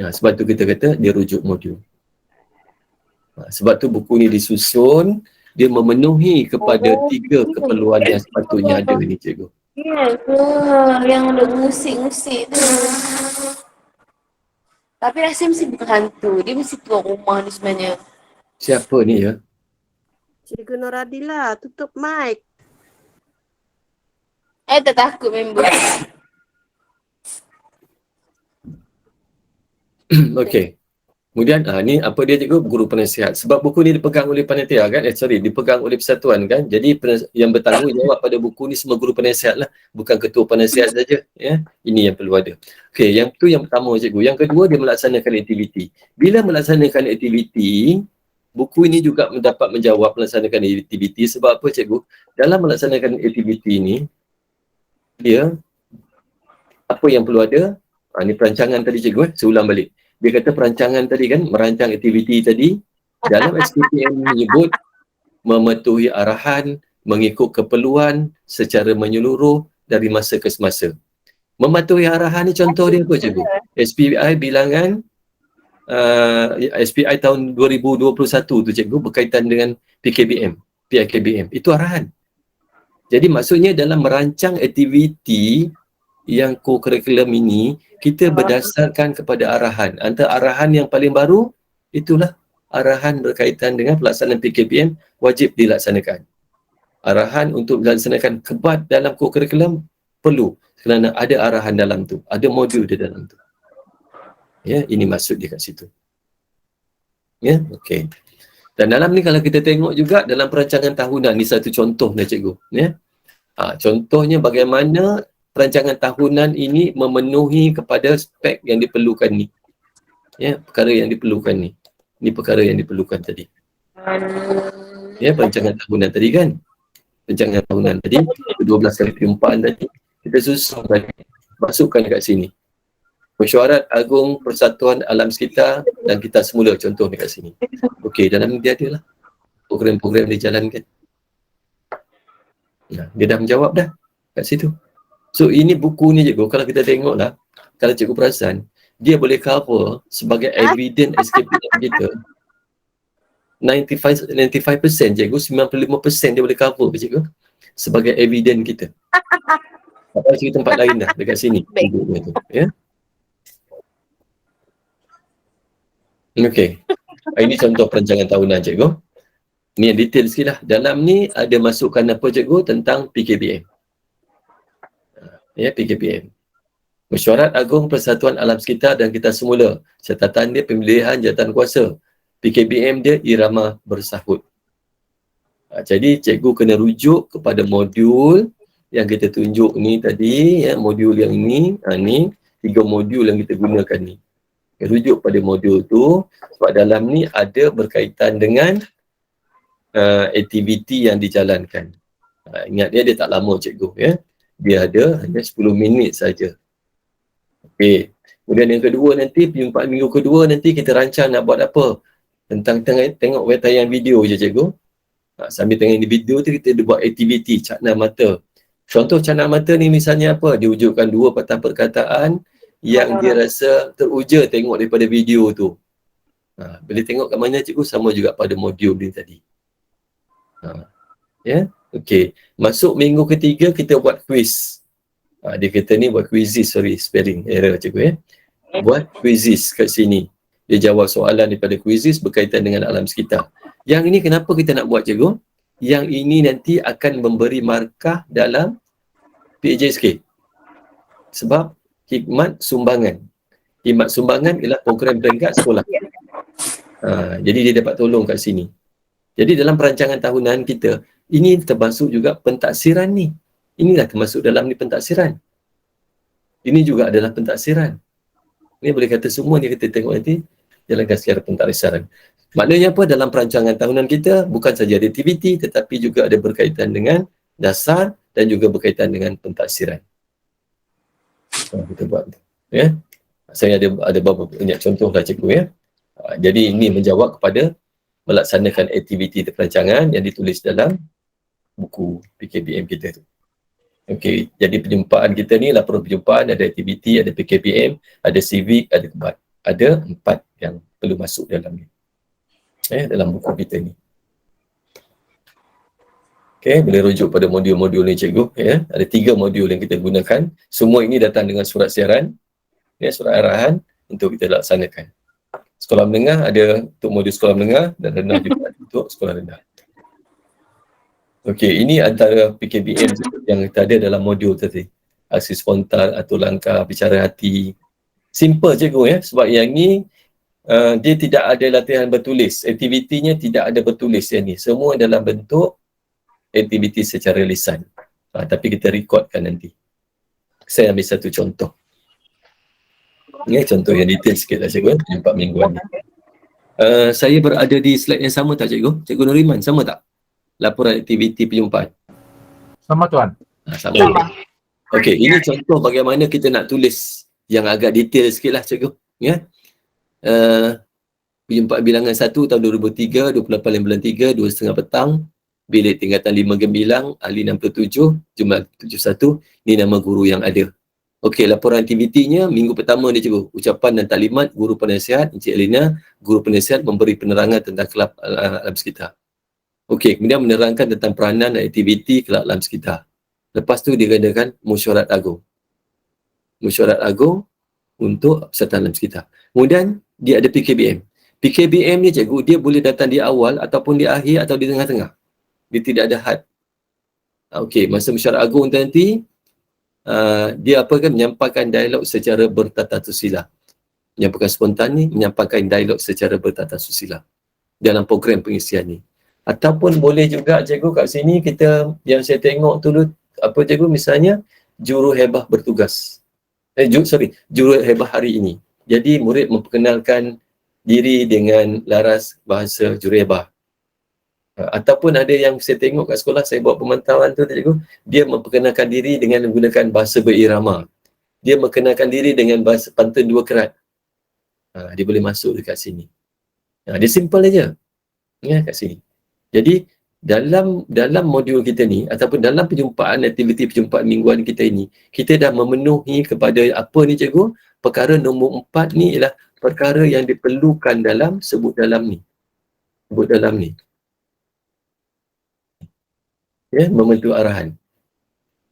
Sebab tu kita kata dia rujuk modul. Sebab tu buku ni disusun, dia memenuhi kepada 3 keperluan yang sepatutnya ada ni cikgu. Ya ke, yang ada musik-musik tu. Tapi rasa mesti bukan hantu, dia mesti tuan rumah ni sebenarnya. Siapa ni ya? Cikgu Noradila, tutup mic. Tak takut member. Okey. Kemudian ni apa dia cikgu? Guru penasihat. Sebab buku ni dipegang oleh panitia kan? Dipegang oleh persatuan kan? Jadi yang bertanggungjawab pada buku ni semua guru penasihat lah. Bukan ketua penasihat saja. Ya? Ini yang perlu ada. Okey, yang tu yang pertama cikgu. Yang kedua dia melaksanakan aktiviti. Bila melaksanakan aktiviti, buku ini juga dapat menjawab melaksanakan aktiviti. Sebab apa cikgu? Dalam melaksanakan aktiviti ni, dia apa yang perlu ada? Ni perancangan tadi cikgu saya ulang balik. Dia kata perancangan tadi kan, merancang aktiviti tadi. Dalam SKPM menyebut mematuhi arahan, mengikut keperluan secara menyeluruh dari masa ke semasa. Mematuhi arahan ni contoh dia apa cikgu? SPI bilangan SPI tahun 2021 tu cikgu berkaitan dengan PKBM, PIKBM. Itu arahan. Jadi maksudnya dalam merancang aktiviti yang co-curriculum ini, kita berdasarkan kepada arahan. Antara arahan yang paling baru, itulah arahan berkaitan dengan pelaksanaan PKBM wajib dilaksanakan. Arahan untuk melaksanakan kebat dalam kurikulum perlu, kerana ada arahan dalam tu, ada modul di dalam tu. Ya, ini maksud dia kat situ. Ya, okey. Dan dalam ni kalau kita tengok juga dalam perancangan tahunan ni satu contoh dah cikgu, ya. Contohnya bagaimana perancangan tahunan ini memenuhi kepada spek yang diperlukan ni. Ya, perkara yang diperlukan ni. Ini perkara yang diperlukan tadi. Ya, perancangan tahunan tadi kan. Perancangan tahunan tadi 12 kali penyumpaan tadi kita susun tadi, masukkan kat sini. Mesyuarat Agung Persatuan Alam Sekitar dan Kita Semula contoh dekat sini. Okey, dalam dia ada lah program-program dijalankan. Nah, dia dah menjawab dah kat situ. So ini buku ni cikgu, kalau kita tengok lah, kalau cikgu perasan, dia boleh cover sebagai evidence SKPM kita 95% cikgu, 95% dia boleh cover cikgu sebagai evidence kita. Apa cerita tempat lain dah dekat sini. Ya. Okey. Ini contoh perancangan tahunan cikgu. Ni yang detail sikit lah. Dalam ni ada masukkan apa cikgu tentang PKPM. Ya, PKPM. Mesyuarat Agung Persatuan Alam Sekitar dan Kita Semula. Catatan dia pemilihan jawatan kuasa. PKPM dia irama bersahut. Jadi cikgu kena rujuk kepada modul yang kita tunjuk ni tadi, ya, modul yang ini, ni 3 modul yang kita gunakan ni. Rujuk pada modul tu sebab dalam ni ada berkaitan dengan aktiviti yang dijalankan. Ingat dia tak lama cikgu, ya. Dia ada hanya 10 minit saja. Okey. Kemudian yang kedua nanti, penyumpaan minggu kedua nanti kita rancang nak buat apa. Tengok tayangan video je cikgu. Sambil tengok video tu kita buat aktiviti cakna mata. Contoh cakna mata ni misalnya apa? Dia wujudkan 2 patah perkataan yang dia rasa teruja tengok daripada video tu. Boleh tengok kat mana cikgu, sama juga pada modul ni tadi. Ya, okey. Masuk minggu ketiga kita buat quiz. Dia kata ni buat quizzes, sorry, spelling error cikgu, ya. Buat quizzes kat sini. Dia jawab soalan daripada quizzes berkaitan dengan alam sekitar. Yang ini kenapa kita nak buat cikgu? Yang ini nanti akan memberi markah dalam PJSK. Sebab khidmat sumbangan. Khidmat sumbangan ialah program peringkat sekolah. Jadi dia dapat tolong kat sini. Jadi dalam perancangan tahunan kita, ini termasuk juga pentaksiran ni. Inilah termasuk dalam ni pentaksiran. Ini juga adalah pentaksiran. Ini boleh kata semua ni kita tengok nanti jalankan secara pentaksiran. Maknanya apa? Dalam perancangan tahunan kita bukan saja ada aktiviti tetapi juga ada berkaitan dengan dasar dan juga berkaitan dengan pentaksiran. Kita buat. Ya. Saya ada beberapa banyak contoh lah cikgu, ya. Jadi ini menjawab kepada melaksanakan aktiviti perancangan yang ditulis dalam buku PKPM kita tu. Okey, jadi penyumpaan kita ni, laporan penyumpaan, ada aktiviti, ada PKPM, ada civic, ada kebat. Ada 4 yang perlu masuk dalam ni. Dalam buku kita ni. Okey, boleh rujuk pada modul-modul ni cikgu, ya. Ada 3 modul yang kita gunakan. Semua ini datang dengan surat siaran, ya, surat arahan untuk kita laksanakan. Sekolah menengah ada untuk modul sekolah menengah dan rendah juga untuk sekolah rendah. Okey, ini antara PKPM yang kita ada dalam modul tadi. Aksi spontan, atur langkah, bicara hati. Simple cikgu, ya, sebab yang ni dia tidak ada latihan bertulis. Aktivitinya tidak ada bertulis yang ni. Semua dalam bentuk aktiviti secara lisan. Tapi kita rekodkan nanti. Saya ambil satu contoh. Ini contoh yang detail sikit lah cikgu, 4 mingguan ni. Saya berada di slide yang sama tak cikgu? Cikgu Nuriman, sama tak? Laporan aktiviti penyumpaan. Sama tuan. Sama. Okey, ini contoh bagaimana kita nak tulis yang agak detail sikit lah cikgu. Ya. Penyumpaan bilangan 1 tahun 2003, 28 bulan 3, 2.30 petang. Bilik tingkatan 5 Gembilang, ahli 67, jumlah 71. Ini nama guru yang ada. Okey, laporan aktivitinya minggu pertama dia cikgu. Ucapan dan taklimat guru penasihat Encik Elina, guru penasihat memberi penerangan tentang kelab alam sekitar. Okey, kemudian menerangkan tentang peranan dan aktiviti kelab alam sekitar. Lepas tu dia gandakan mesyuarat agung. Mesyuarat agung untuk Persatuan Alam Sekitar. Kemudian dia ada PKBM. PKBM ni cikgu, dia boleh datang di awal ataupun di akhir atau di tengah-tengah. Dia tidak ada had. Okey, masa mesyuarat agung tu nanti dia apa kan, menyampaikan dialog secara bertata susila. Menyampaikan spontan ni, menyampaikan dialog secara bertata susila dalam program pengisian ni. Ataupun boleh juga cikgu kat sini kita, yang saya tengok dulu apa cikgu, misalnya juru hebah bertugas. Juru hebah hari ini. Jadi murid memperkenalkan diri dengan laras bahasa jurehebah. Ataupun ada yang saya tengok kat sekolah, saya buat pemantauan tu cikgu, dia memperkenalkan diri dengan menggunakan bahasa berirama. Dia memperkenalkan diri dengan bahasa pantun dua kerat. Dia boleh masuk dekat sini. Dia simple aja. Ya, kat sini. Jadi dalam modul kita ni ataupun dalam aktiviti perjumpaan mingguan kita ini, kita dah memenuhi kepada apa ni cikgu? Perkara nombor 4 ni ialah perkara yang diperlukan dalam sebut dalam ni. Ya, membentuk arahan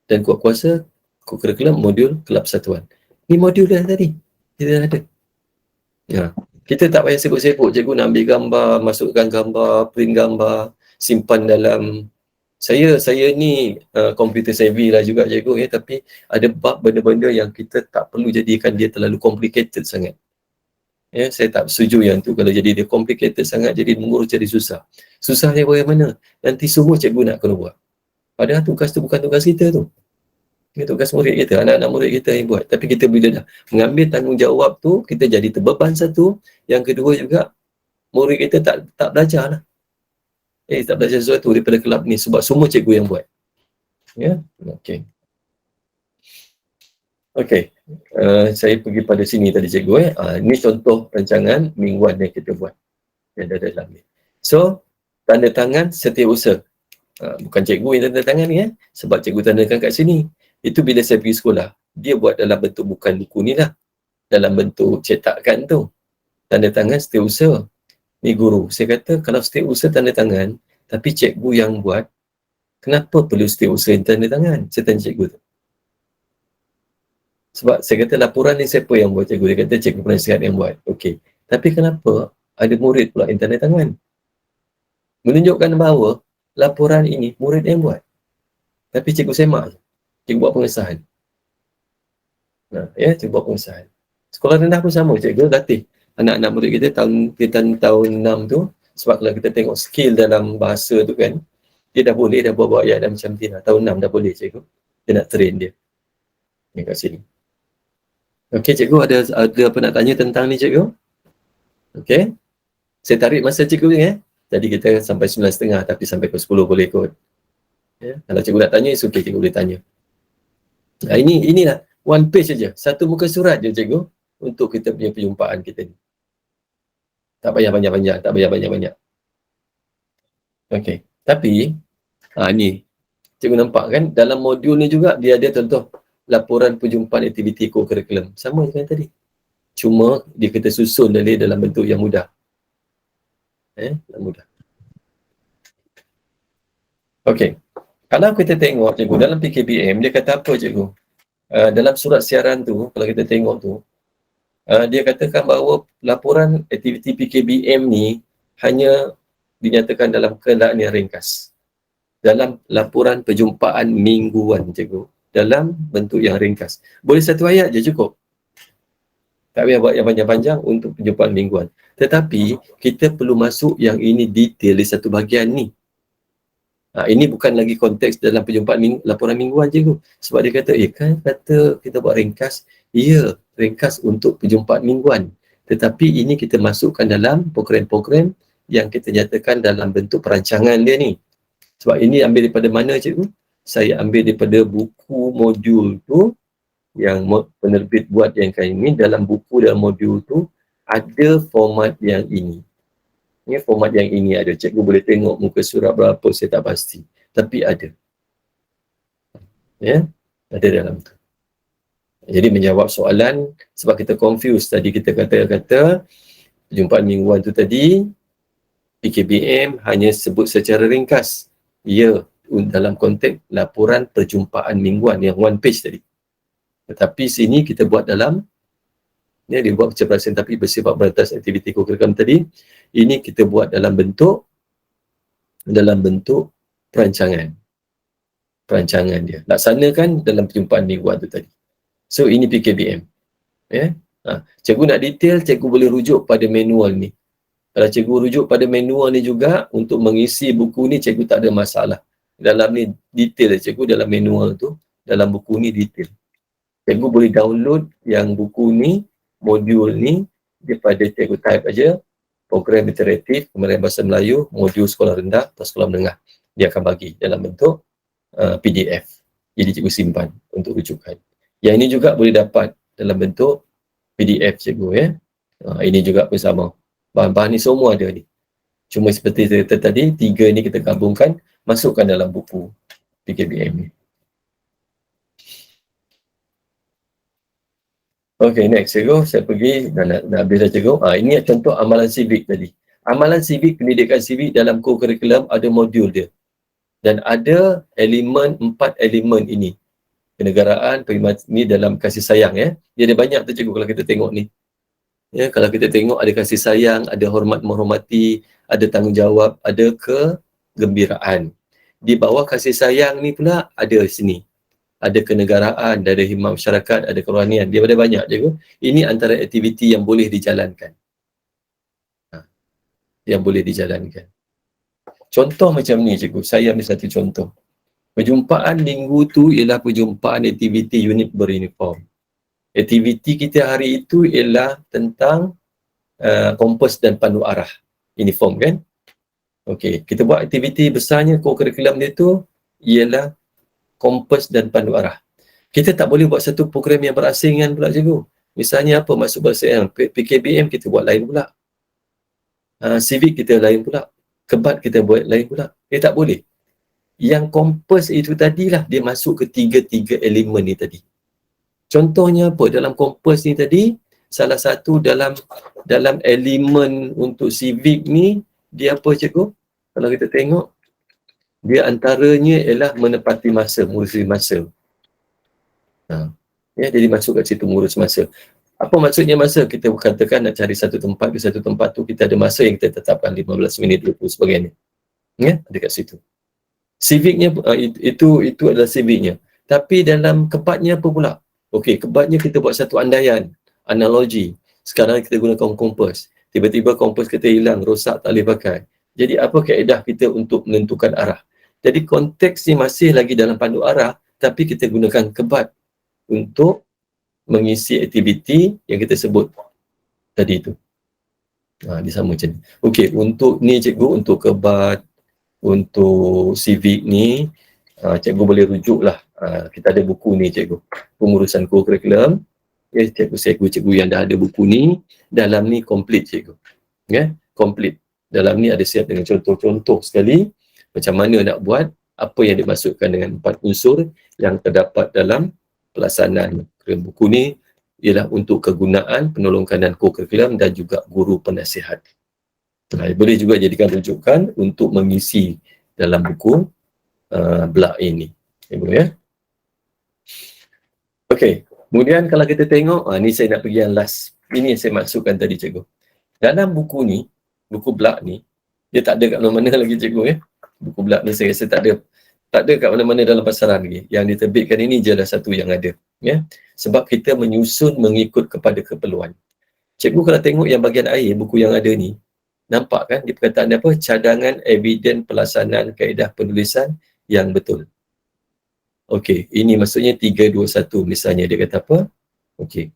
dan kuat kuasa kurikulum modul kelab satuan. Ni modul dah tadi. Kita dah ada. Ya. Kita tak payah sibuk-sibuk cikgu nak ambil gambar, masukkan gambar, print gambar, simpan dalam. Saya ni computer savvy lah juga cikgu ya, tapi ada bab benda-benda yang kita tak perlu jadikan dia terlalu complicated sangat. Ya, saya tak setuju yang tu. Kalau jadi dia complicated sangat, jadi mengurus jadi susah. Susah dia bagaimana? Nanti semua cikgu nak kena buat. Padahal tugas tu bukan tugas kita tu. Ini tugas murid kita, anak-anak murid kita yang buat. Tapi kita bila dah mengambil tanggungjawab tu, kita jadi terbeban satu. Yang kedua juga, murid kita tak belajar lah. Tak belajar sesuatu daripada kelab ni sebab semua cikgu yang buat. Ya, okey. Okey, saya pergi pada sini tadi cikgu. Ini contoh rancangan mingguan yang kita buat. Yang ada dalam ni. So, tanda tangan setiausaha. Bukan cikgu yang tanda tangan ni sebab cikgu tandakan kat sini. Itu bila saya pergi sekolah, dia buat dalam bentuk bukan buku ni lah, dalam bentuk cetakan tu. Tanda tangan setiausaha. Ni guru, saya kata kalau setiausaha tanda tangan, tapi cikgu yang buat, kenapa perlu setiausaha yang tanda tangan? Saya tanya cikgu tu. Sebab saya kata laporan ni siapa yang buat cikgu? Dia kata cikgu penasihat yang buat. Okey. Tapi kenapa ada murid pula yang tanda tangan? Menunjukkan bahawa laporan ini murid yang buat. Tapi cikgu semak je. Cikgu buat pengesahan. Cikgu buat pengesahan. Sekolah rendah pun sama, cikgu latih anak-anak murid kita tahun 6 tu, sebab kalau kita tengok skill dalam bahasa tu kan, dia dah boleh dah buat ayat dah macam ni lah. Tahun 6 dah boleh cikgu. Dia nak train dia. Ni kat sini. Okey cikgu, ada apa nak tanya tentang ni cikgu? Okey. Saya tarik masa cikgu ni Jadi kita sampai 9.30 tapi sampai ke 10 boleh ikut. Ya. Kalau cikgu nak tanya, okey cikgu boleh tanya. Inilah one page saja. Satu muka surat je cikgu untuk kita punya perjumpaan kita ni. Tak payah banyak-banyak, tak payah banyak-banyak. Okey. Tapi ni cikgu nampak kan dalam modul ni juga dia ada contoh laporan perjumpaan aktiviti co-curriculum. Sama dengan tadi. Cuma dia kita susun dalam bentuk yang mudah. Yang mudah. Okey. Kalau kita tengok cikgu dalam PKBM dia kata apa cikgu? Dalam surat siaran tu kalau kita tengok tu dia katakan bahawa laporan aktiviti PKBM ni hanya dinyatakan dalam keadaan yang ringkas. Dalam laporan perjumpaan mingguan cikgu, dalam bentuk yang ringkas. Boleh satu ayat je cukup. Tak payah buat yang panjang-panjang untuk perjumpaan mingguan. Tetapi kita perlu masuk yang ini detail di satu bahagian ni. Ini bukan lagi konteks dalam perjumpaan laporan mingguan cikgu. Sebab dia kata, kan kata kita buat ringkas. Ya, ringkas untuk perjumpaan mingguan. Tetapi ini kita masukkan dalam program-program yang kita nyatakan dalam bentuk perancangan dia ni. Sebab ini ambil daripada mana cikgu? Saya ambil daripada buku modul tu yang penerbit buat yang kali ini. Dalam buku dalam modul tu ada format yang ini. Ini format yang ini ada. Cikgu boleh tengok muka surat berapa, saya tak pasti. Tapi ada. Ya, ada dalam tu. Jadi menjawab soalan, sebab kita confuse tadi kita kata perjumpaan mingguan tu tadi, PKBM hanya sebut secara ringkas. Ya, dalam konteks laporan perjumpaan mingguan yang one page tadi. Tetapi sini kita buat dalam, dia buat kecerdasan tapi bersifat beratas aktiviti co-curriculum tadi. Ini kita buat dalam bentuk perancangan. perancangan dia. Laksanakan dalam perjumpaan mingguan tu tadi. So ini PKBM. Ya. Cikgu nak detail, cikgu boleh rujuk pada manual ni. Kalau cikgu rujuk pada manual ni juga untuk mengisi buku ni, cikgu tak ada masalah. Dalam ni detail cikgu dalam manual tu, dalam buku ni detail. Cikgu boleh download yang buku ni, modul ni daripada cikgu type aja, program iteratif Kemahiran Bahasa Melayu, modul sekolah rendah atau sekolah menengah. Dia akan bagi dalam bentuk PDF. Jadi cikgu simpan untuk rujukan. Yang ini juga boleh dapat dalam bentuk PDF cikgu ya. Ini juga pun sama. Bahan-bahan ni semua ada ni. Cuma seperti saya kata tadi, 3 ni kita gabungkan, masukkan dalam buku PKBM ni. Okay, next cikgu. Saya pergi, nak habis dah cikgu. Ini contoh amalan civic tadi. Amalan civic, pendidikan civic dalam kurikulum ada modul dia. Dan ada elemen, 4 elemen ini. Kenegaraan, ni dalam kasih sayang ya. Dia ada banyak tu cikgu kalau kita tengok ni. Ya, kalau kita tengok ada kasih sayang, ada hormat menghormati, ada tanggungjawab, ada kegembiraan. Di bawah kasih sayang ni pula ada sini. Ada kenegaraan, ada hikmat masyarakat, ada kerohanian. Dia ada banyak cikgu. Ini antara aktiviti yang boleh dijalankan. Yang boleh dijalankan. Contoh macam ni cikgu, saya ambil satu contoh. Perjumpaan minggu tu ialah perjumpaan aktiviti unit beruniform. Aktiviti kita hari itu ialah tentang kompas dan pandu arah uniform kan. Okey, kita buat aktiviti besarnya kurikulum dia tu ialah kompas dan pandu arah. Kita tak boleh buat satu program yang berasingan pula cikgu. Misalnya apa maksud berasingan? PKBM kita buat lain pula. Civic kita lain pula. Kebat kita buat lain pula. Tak boleh. Yang kompas itu tadilah dia masuk ke tiga elemen ni tadi. Contohnya apa? Dalam kompas ni tadi, salah satu dalam elemen untuk civic ni, dia apa cikgu? Kalau kita tengok, dia antaranya ialah menepati masa, mengurusi masa. Ya, jadi masuk kat situ mengurus masa. Apa maksudnya masa? Kita katakan nak cari satu tempat ke satu tempat tu, kita ada masa yang kita tetapkan 15 minit, 20 sebagainya. Ya, ada kat situ. Civicnya, itu adalah civicnya. Tapi dalam kebatnya apa pula? Okey, kebatnya kita buat satu andaian, analogi. Sekarang kita gunakan kompas. Tiba-tiba kompas kita hilang, rosak, tak boleh pakai. Jadi apa kaedah kita untuk menentukan arah? Jadi konteks ni masih lagi dalam pandu arah, tapi kita gunakan kebat untuk mengisi aktiviti yang kita sebut tadi tu. Dia sama macam ni. Okey, untuk ni cikgu, untuk kebat, untuk civic ni, cikgu boleh rujuk lah. Kita ada buku ni cikgu, pengurusan kurikulum. Ya, cikgu yang dah ada buku ni, dalam ni komplit cikgu. Ya, komplit. Dalam ni ada siap dengan contoh-contoh sekali macam mana nak buat, apa yang dimasukkan dengan 4 unsur yang terdapat dalam pelaksanaan buku ni ialah untuk kegunaan penolongkan dan kurikulum dan juga guru penasihat. Boleh juga jadikan rujukan untuk mengisi dalam buku blak ini. Ya. Okey, kemudian kalau kita tengok, ni saya nak pergi yang last. Ini yang saya maksudkan tadi cikgu. Dalam buku ni, buku blak ni, dia tak ada kat mana-mana lagi cikgu ya. Buku blak ni saya rasa tak ada kat mana-mana dalam pasaran lagi. Yang diterbitkan ini je adalah satu yang ada. Ya. Sebab kita menyusun mengikut kepada keperluan. Cikgu kalau tengok yang bahagian akhir, buku yang ada ni, nampak kan di perkataan apa? Cadangan eviden pelaksanaan kaedah penulisan yang betul. Okey, ini maksudnya 321 misalnya dia kata apa? Okey.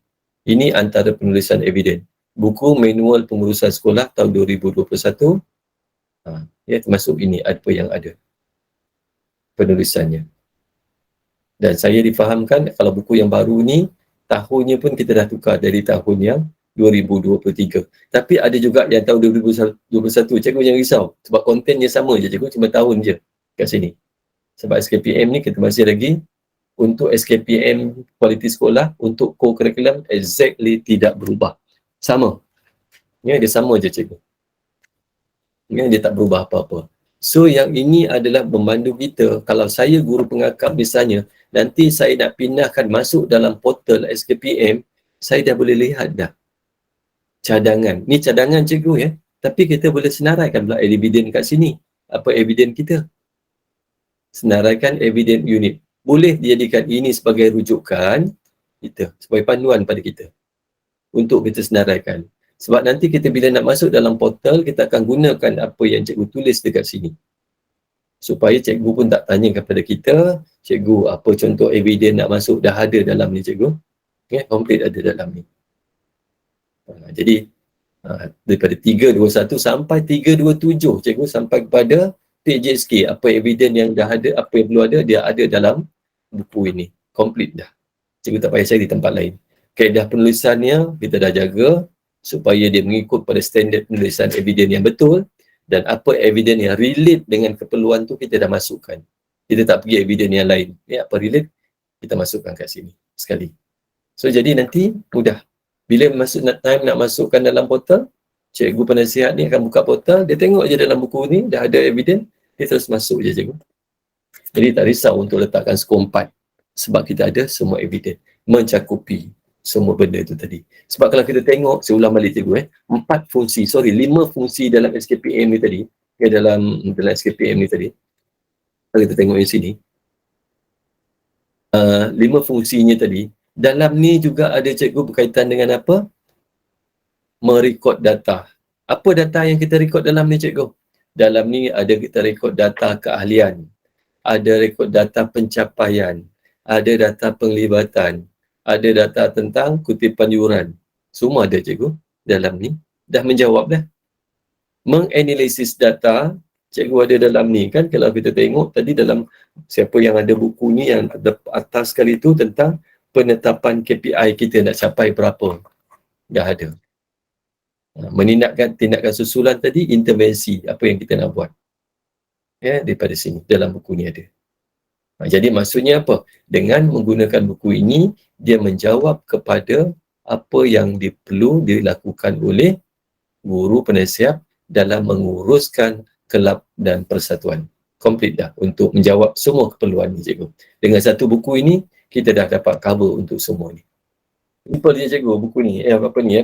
Ini antara penulisan eviden. Buku manual pengurusan sekolah tahun 2021. Ya, termasuk ini apa yang ada penulisannya. Dan saya difahamkan kalau buku yang baru ni tahunnya pun kita dah tukar dari tahun yang 2023. Tapi ada juga yang tahun 2021. Cikgu jangan risau sebab kontennya sama je cikgu, cuma tahun je kat sini. Sebab SKPM ni kita masih lagi untuk SKPM kualiti sekolah, untuk kurikulum exactly tidak berubah. Sama. Ya, dia sama je cikgu. Ya, dia tak berubah apa-apa. So yang ini adalah memandu kita. Kalau saya guru pengakap misalnya, nanti saya nak pindahkan masuk dalam portal SKPM, saya dah boleh lihat dah cadangan. Ni cadangan cikgu ya. Tapi kita boleh senaraikan pula eviden kat sini. Apa eviden kita? senaraikan evidence unit. Boleh dijadikan ini sebagai rujukan kita, sebagai panduan pada kita untuk kita senaraikan. Sebab nanti kita bila nak masuk dalam portal, kita akan gunakan apa yang cikgu tulis dekat sini. Supaya cikgu pun tak tanya kepada kita, cikgu apa contoh evidence nak masuk, dah ada dalam ni cikgu. Okay, complete ada dalam ni. Jadi daripada 321 sampai 327 cikgu sampai kepada PJSK, apa evidence yang dah ada, apa yang perlu ada, dia ada dalam buku ini. Complete dah. Cikgu tak payah cari tempat lain. Kaedah penulisannya kita dah jaga supaya dia mengikut pada standard penulisan evidence yang betul, dan apa evidence yang relate dengan keperluan tu kita dah masukkan. Kita tak pergi evidence yang lain. Apa relate, kita masukkan kat sini sekali. So jadi nanti mudah. Bila time nak masukkan dalam portal, cikgu penasihat ni akan buka portal, dia tengok je dalam buku ni, dah ada evidence, dia terus masuk je cikgu. Jadi tak risau untuk letakkan skor 4. Sebab kita ada semua evidence, mencakupi semua benda tu tadi. Sebab kalau kita tengok, saya ulang balik cikgu 5 fungsi dalam SKPM ni tadi, dalam SKPM ni tadi, kalau kita tengok di sini, 5 fungsinya tadi, dalam ni juga ada cikgu berkaitan dengan apa? Merekod data. Apa data yang kita rekod dalam ni cikgu? Dalam ni ada kita rekod data keahlian, ada rekod data pencapaian, ada data penglibatan, ada data tentang kutipan yuran. Semua ada cikgu dalam ni. Dah menjawab dah. Menganalisis data, cikgu ada dalam ni kan. Kalau kita tengok tadi dalam siapa yang ada buku ni, yang ada atas sekali tu tentang penetapan KPI kita nak capai berapa. Dah ada. Menindakkan tindakan susulan tadi, intervensi apa yang kita nak buat. Ya, daripada sini dalam buku ni ada. Jadi maksudnya apa? Dengan menggunakan buku ini, dia menjawab kepada apa yang perlu dilakukan oleh guru penasihat dalam menguruskan kelab dan persatuan. Komplit dah untuk menjawab semua keperluan ni cikgu. Dengan satu buku ini, kita dah dapat cover untuk semua ni. Simple je cikgu buku ni.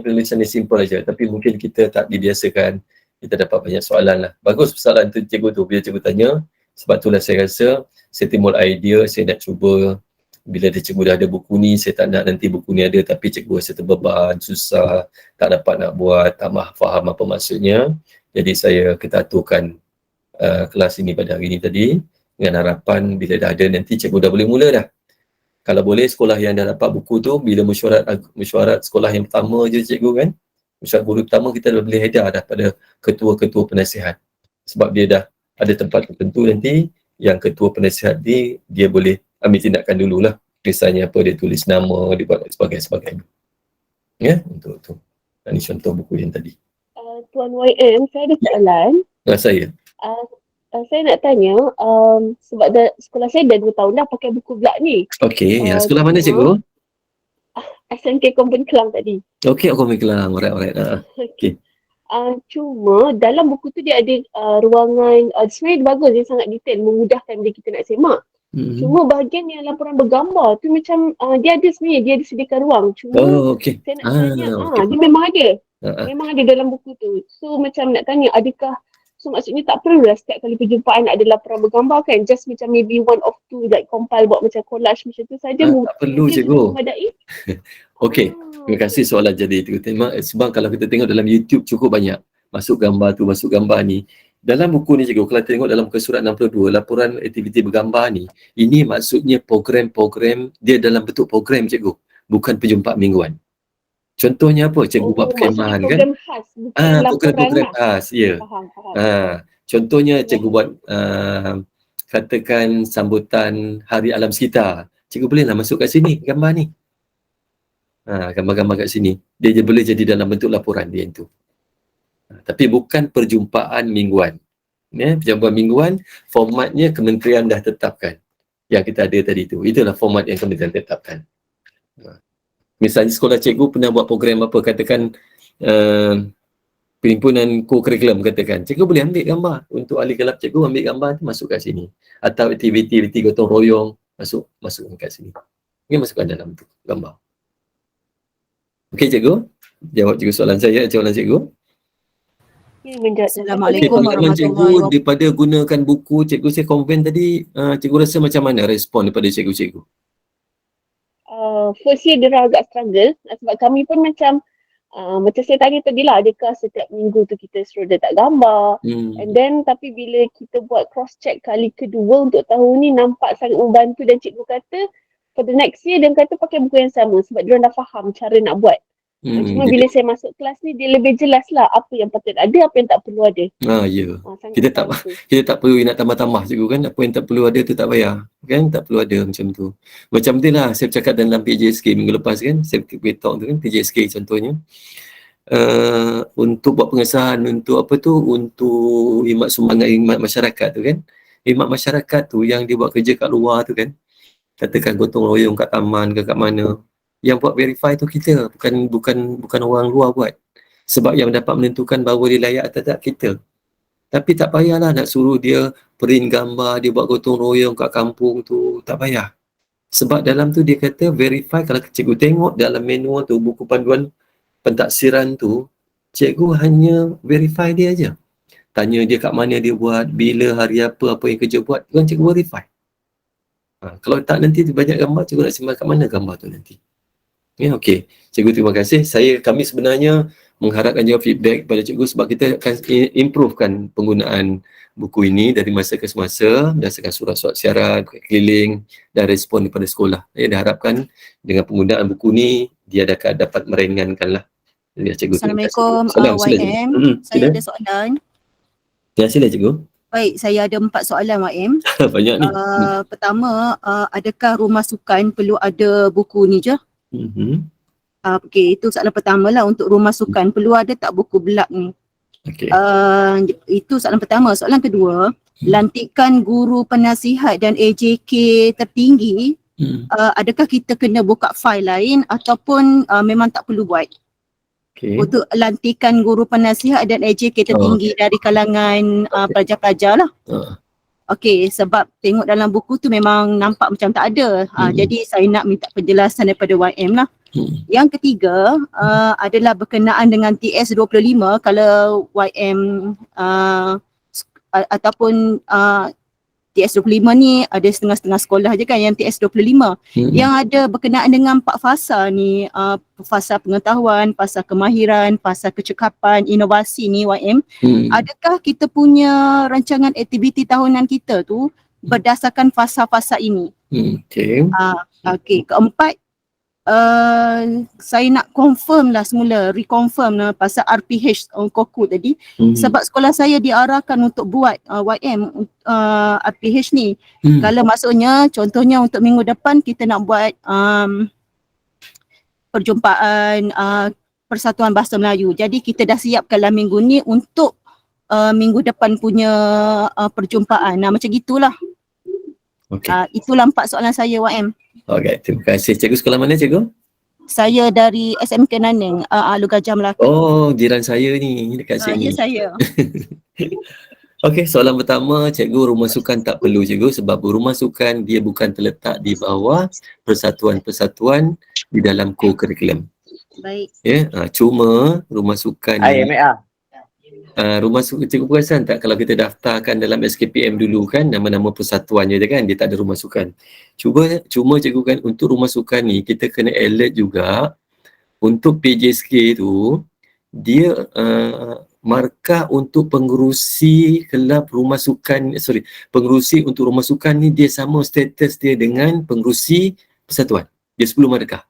Penulisan ni simple aja. Tapi mungkin kita tak dibiasakan. Kita dapat banyak soalan lah. Bagus soalan tu cikgu tu. Bila cikgu tanya, sebab itulah saya rasa, saya timbul idea, saya nak cuba. Bila cikgu dah ada buku ni, saya tak nak nanti buku ni ada, tapi cikgu rasa terbeban, susah, tak dapat nak buat, tak faham apa maksudnya. Jadi saya ketaturkan kelas ini pada hari ini tadi, dengan harapan bila dah ada nanti cikgu dah boleh mula dah. Kalau boleh sekolah yang dah dapat buku tu, bila mesyuarat sekolah yang pertama je cikgu kan, mesyuarat guru pertama kita dah boleh edar dah pada ketua-ketua penasihat. Sebab dia dah ada tempat tertentu nanti, yang ketua penasihat ni, dia boleh ambil tindakan dululah. Misalnya apa, dia tulis nama, dia buat sebagainya. Ya, untuk tu. Ini contoh buku yang tadi. Tuan YM, saya ada soalan. Saya. Saya nak tanya, sebab sekolah saya dah 2 tahun dah pakai buku Black ni. Okey, sekolah mana cikgu? SMK Kompon Kelang tadi. Okey, Kompon Kelang. Alright. Okey. Cuma dalam buku tu dia ada ruangan, sebenarnya bagus, dia sangat detail, memudahkan bila kita nak semak. Cuma bahagian yang laporan bergambar tu macam dia ada sebenarnya, dia ada sediakan ruang. Cuma saya nak tanya, dia memang ada. Memang ada dalam buku tu. So macam nak tanya, adakah, so maksudnya tak perlu lah setiap kali perjumpaan ada laporan bergambar kan? Just macam maybe 1 or 2 like compile buat macam collage macam tu saja. Tak perlu cikgu. Okey, terima kasih soalan jadi itu. Sebab kalau kita tengok dalam YouTube cukup banyak. Masuk gambar tu, masuk gambar ni. Dalam buku ni cikgu, kalau tengok dalam muka surat 62, laporan aktiviti bergambar ni, ini maksudnya program-program, dia dalam bentuk program cikgu. Bukan perjumpaan mingguan. Contohnya apa? Cikgu buat perkhemahan kan? Program khas, bukan program khas, ya. Contohnya cikgu buat katakan sambutan Hari Alam Sekitar. Cikgu bolehlah masuk kat sini gambar ni. Gambar-gambar kat sini. Dia boleh jadi dalam bentuk laporan dia itu. Tapi bukan perjumpaan mingguan. Ya, perjumpaan mingguan, formatnya kementerian dah tetapkan. Yang kita ada tadi tu. Itulah format yang kementerian tetapkan. Misalnya sekolah cikgu pernah buat program apa, katakan perhimpunan co-curriculum katakan. Cikgu boleh ambil gambar. Untuk ahli kelab cikgu ambil gambar tu masuk kat sini. Atau aktiviti gotong royong masuk kat sini. Mungkin masukkan dalam tu gambar. Okey cikgu, jawab cikgu soalan saya, soalan cikgu. Assalamualaikum Pengalaman cikgu warahmatullahi wabarakatuh. daripada gunakan buku cikgu saya convent tadi, cikgu rasa macam mana respon daripada cikgu-cikgu? First year dia agak struggle sebab kami pun macam saya tanya tadi lah, adakah setiap minggu tu kita suruh letak gambar, and then tapi bila kita buat cross check kali kedua untuk tahun ni nampak sangat membantu, dan cikgu kata for the next year dia kata pakai buku yang sama sebab dia dah faham cara nak buat. Cuma bila saya masuk kelas ni dia lebih jelas lah apa yang patut ada, apa yang tak perlu ada. Ya. Kita tak perlu nak tambah-tambah cikgu kan, apa yang tak perlu ada tu tak payah kan, tak perlu ada macam tu. Macam tu lah saya bercakap dalam PJSK minggu lepas kan, saya talk tu kan, PJSK contohnya. Untuk buat pengesahan untuk apa tu, untuk khidmat sumbangan khidmat masyarakat tu kan. Khidmat masyarakat tu yang dia buat kerja kat luar tu kan, katakan gotong royong kat taman ke kat mana, yang buat verify tu kita, bukan orang luar buat. Sebab yang dapat menentukan bahawa dia layak atau tak kita. Tapi tak payahlah nak suruh dia print gambar, dia buat gotong royong kat kampung tu, tak payah. Sebab dalam tu dia kata verify, kalau cikgu tengok dalam manual tu, buku panduan pentaksiran tu, cikgu hanya verify dia aja. Tanya dia kat mana dia buat, bila, hari apa yang kerja buat, kan cikgu verify. Kalau tak nanti banyak gambar, cikgu nak simpan kat mana gambar tu nanti. Ya, okey. Cikgu terima kasih. Kami sebenarnya mengharapkan juga feedback pada cikgu sebab kita akan improvekan penggunaan buku ini dari masa ke semasa berdasarkan surat-surat syarat, keliling dan respon daripada sekolah. Diharapkan dengan penggunaan buku ni dia dapat meringankan lah. Ya, cikgu. Assalamualaikum YM. Saya ada soalan. Ya, sila cikgu. Baik, saya ada 4 soalan YM. Banyak ni. Pertama, adakah rumah sukan perlu ada buku ni je? Okey, itu soalan pertama lah. Untuk rumah sukan perlu ada tak buku belak ni? Itu soalan pertama. Soalan kedua, lantikan guru penasihat dan AJK tertinggi, adakah kita kena buka fail lain ataupun memang tak perlu buat? Untuk lantikan guru penasihat dan AJK tertinggi dari kalangan pelajar-pelajar lah. Okey, sebab tengok dalam buku tu memang nampak macam tak ada. Jadi saya nak minta penjelasan daripada YM lah. Yang ketiga adalah berkenaan dengan TS25. Kalau YM ataupun TS25 ni ada setengah-setengah sekolah je kan yang TS25. Yang ada berkenaan dengan 4 fasa ni, fasa pengetahuan, fasa kemahiran, fasa kecekapan, inovasi ni YM. Adakah kita punya rancangan aktiviti tahunan kita tu berdasarkan fasa-fasa ini? Okey, keempat, saya nak confirm lah semula, reconfirm lah pasal RPH Koku tadi. Sebab sekolah saya diarahkan untuk buat YM RPH ni. Kalau maksudnya contohnya untuk minggu depan kita nak buat perjumpaan Persatuan Bahasa Melayu. Jadi kita dah siapkan lah minggu ni untuk minggu depan punya perjumpaan. Macam gitulah. Itulah 4 soalan saya YM. Okey, terima kasih. Cikgu sekolah mana cikgu? Saya dari SMK Nanning, Alur Gajah Melaka. Oh, jiran saya ni dekat sini. Ya, saya. Okey, soalan pertama, cikgu rumah sukan tak perlu cikgu sebab rumah sukan dia bukan terletak di bawah persatuan-persatuan di dalam co-curriculum. Baik. Ya, cuma rumah sukan rumah sukan, cikgu perasan tak kalau kita daftarkan dalam SKPM dulu kan nama-nama persatuannya je kan, dia tak ada rumah sukan. Cuma cikgu kan untuk rumah sukan ni kita kena alert juga untuk PJSK tu dia markah untuk pengerusi kelab rumah sukan, pengerusi untuk rumah sukan ni dia sama status dia dengan pengerusi persatuan. Dia 10 markah.